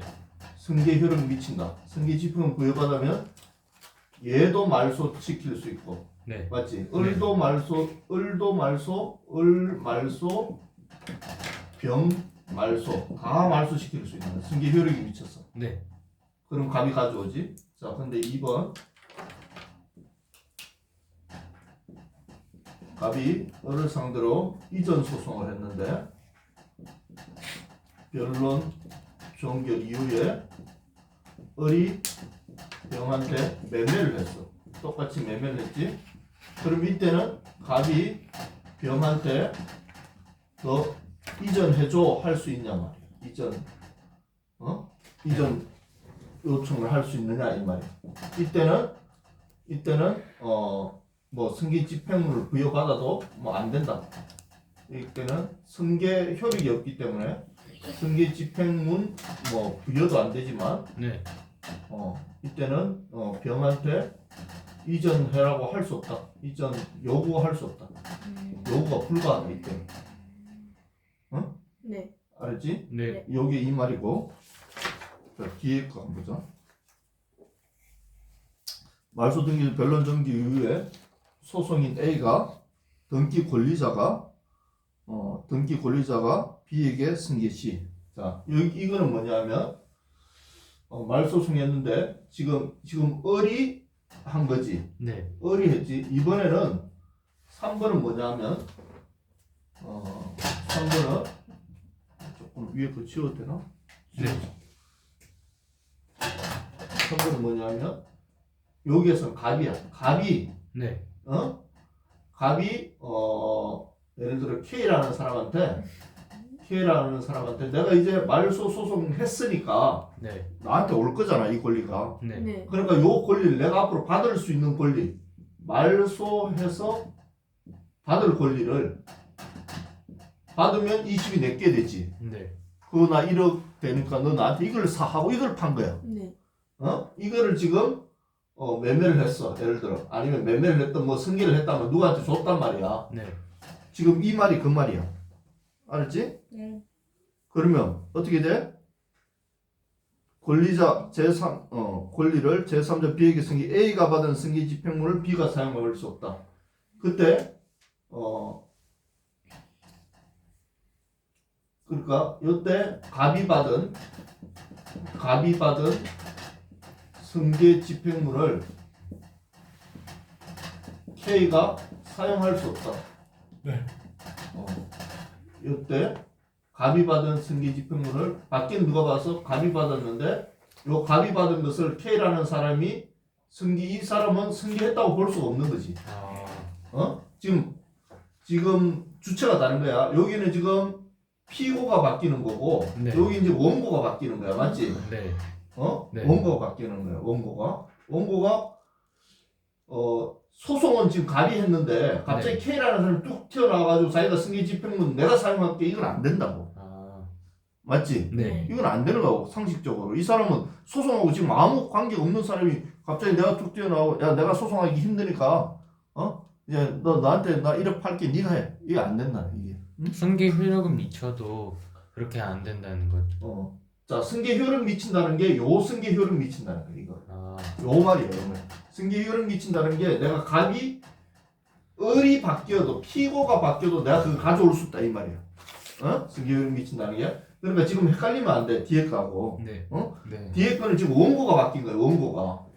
승계 효력이 미친다. 승계 집행문 부여받으면 얘도 말소시킬 수 있고. 네. 맞지? 을도 말소, 을 말소, 병 말소 다 말소시킬 수 있는 승계 효력이 미쳤어. 네. 그럼 갑이 가져오지. 자, 근데 2번 갑이 을을 상대로 이전 소송을 했는데 변론 종결 이후에 을이 병한테 매매를 했어. 똑같이 매매를 했지. 그럼 이때는 갑이 병한테 너 이전해줘 할 수 있냐 말이야. 이전 요청을 할 수 있느냐 이 말이야. 이때는 승계 집행문을 부여받아도 안 된다. 이때는 승계 효력이 없기 때문에 승계 집행문 부여도 안 되지만 네. 이때는 병한테 이전해라고 할 수 없다. 이전 요구할 수 없다. 요구가 불가하다 이때. 네. 알았지? 네. 요게 이 말이고. 자, 뒤에 거 한번 보자. 말소 등기 변론 정지 이후에 소송인 A가 등기 권리자가 B에게 승계 시. 자, 이거는 뭐냐면 말소송했는데 지금 을이 한 거지. 네. 을이 했지. 이번에는 3번은 뭐냐면 3번은 조금 위에 거 지워도 되나? 네. 3번은 뭐냐면 여기에서는 갑이야. 갑이 네. 예를 들어 K라는 사람한테 내가 이제 말소 소송 했으니까 네. 나한테 올 거잖아, 이 권리가. 네. 네. 그러니까 요 권리를 내가 앞으로 받을 수 있는 권리, 말소해서 받을 권리를 받으면 이 집이 내게 되지. 네. 그거 나 1억 되니까 너 나한테 이걸 사하고 이걸 판 거야. 네. 이거를 지금 매매를 했어. 예를 들어 아니면 매매를 했던 승계를 했다면 누구한테 줬단 말이야. 네. 지금 이 말이 그 말이야. 알았지? 네. 그러면 어떻게 돼? 권리자 권리를 제3자 B에게 승계 A가 받은 승계 집행문을 B가 사용할 수 없다. 그때 그러니까 이때 갑이 받은 승계 집행문을 K가 사용할 수 없다. 네. 이때 갑이 받은 승계 집행문을 받긴 누가 봐서 갑이 받았는데 요 갑이 받은 것을 K라는 사람이 이 사람은 승계했다고 볼 수가 없는 거지. 지금 주체가 다른 거야. 여기는 지금 피고가 바뀌는 거고 네. 여기 이제 원고가 바뀌는 거야. 맞지? 네. 네. 네. 원고가 바뀌는 거야. 원고가 소송은 지금 갑이 했는데 갑자기 K라는 사람이 뚝 튀어나와가지고 자기가 승계 집행문 내가 사용할게 이건 안 된다고. 맞지? 네. 이건 안 되는 거고 상식적으로. 이 사람은 소송하고 지금 아무 관계가 없는 사람이 갑자기 내가 뚝 튀어나와 야 내가 소송하기 힘드니까 이제 너 나한테 나 1억 팔게 네가 해. 이게 안 된다 이게. 승계 효력은 미쳐도 그렇게 안 된다는 거죠. 자 승계 효력 미친다는 게 요 승계 효력 미친다는 거 이거. 요 말이에요. 요 말. 승계 효력 미친다는 게 내가 갑이 을이 바뀌어도 피고가 바뀌어도 내가 그걸 가져올 수 있다 이 말이야. 승계 효력 미친다는 게. 그러니까 지금 헷갈리면 안 돼. 뒤에 거하고. 네. 네. 뒤에 거는 지금 원고가 바뀐 거예요. 원고가.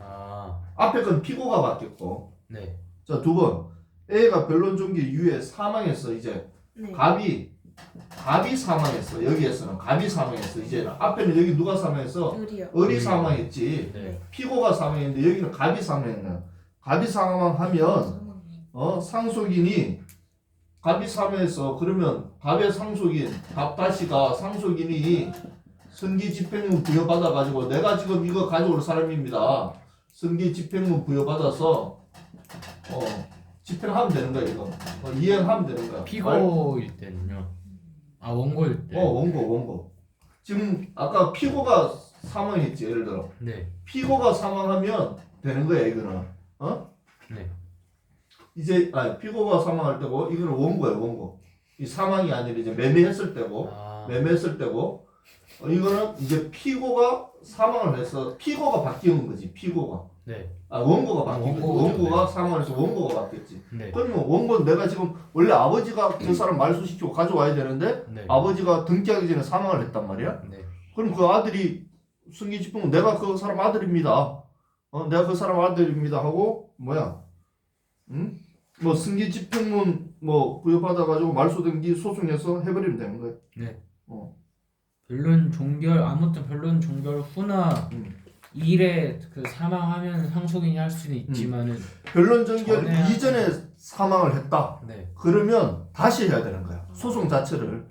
앞에 건 피고가 바뀌었고. 네. 자, 두 번. A가 변론 종기 이후에 사망했어. 이제 네. 갑이 사망했어. 여기에서는 갑이 사망했어. 이제 앞에는 여기 누가 사망했어? 을이요. 을이 사망했지. 네. 피고가 사망했는데 여기는 갑이 사망했네. 갑이 사망하면 상속인이 갑이 사망했어. 그러면 갑의 상속인 갑다시가 상속인이 승계 집행문 부여받아 가지고 내가 지금 이거 가져올 사람입니다. 승계 집행문 부여받아서 집행하면 되는 거야 이거. 이행하면 되는 거야. 피고일 때는요. 원고일 때. 원고. 지금 아까 피고가 사망했지 예를 들어. 네. 피고가 사망하면 되는 거야 이거는. 네. 이제 피고가 사망할 때고 이거는 원고야 원고. 이 사망이 아니라 이제 매매했을 때고 매매했을 때고 이거는 이제 피고가 사망을 해서 피고가 바뀌는 거지 피고가. 네. 원고가 바뀐 거지. 원고가 네. 사망을 해서 원고가 바뀌었지. 네. 그러면 원고는 내가 지금 원래 아버지가 그 사람 말소시키고 가져와야 되는데 네. 아버지가 등기하기 전에 사망을 했단 말이야. 네. 그럼 그 아들이 승계 집행은 내가 그 사람 아들입니다. 내가 그 사람 아들입니다 하고 뭐야? 뭐 승계 집행문 뭐 부여받아 가지고 말소 등기 소송해서 해버리면 되는 거야. 네. 변론 종결 아무튼 변론 종결 후나 일에 그 사망하면 상속인이 할 수는 있지만은 변론 전결 전에 이전에 사망을 했다. 네. 그러면 다시 해야 되는 거야. 소송 자체를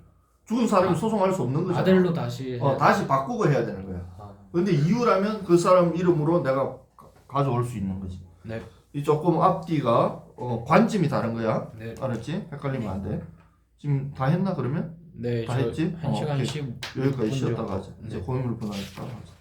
죽은 사람이 소송할 수 없는 거잖아. 아들로 다시 다시 바꾸고 해야 되는 거야. 근데 이유라면 그 사람 이름으로 내가 가져올 수 있는 거지. 네. 이 조금 앞뒤가 관점이 다른 거야. 네. 알았지? 헷갈리면 안 돼. 지금 다 했나 그러면? 네. 다 했지? 1시간 오케이. 10 여기까지 분 쉬었다가 정도. 하자. 이제 네. 고인물 분할했다가 하자.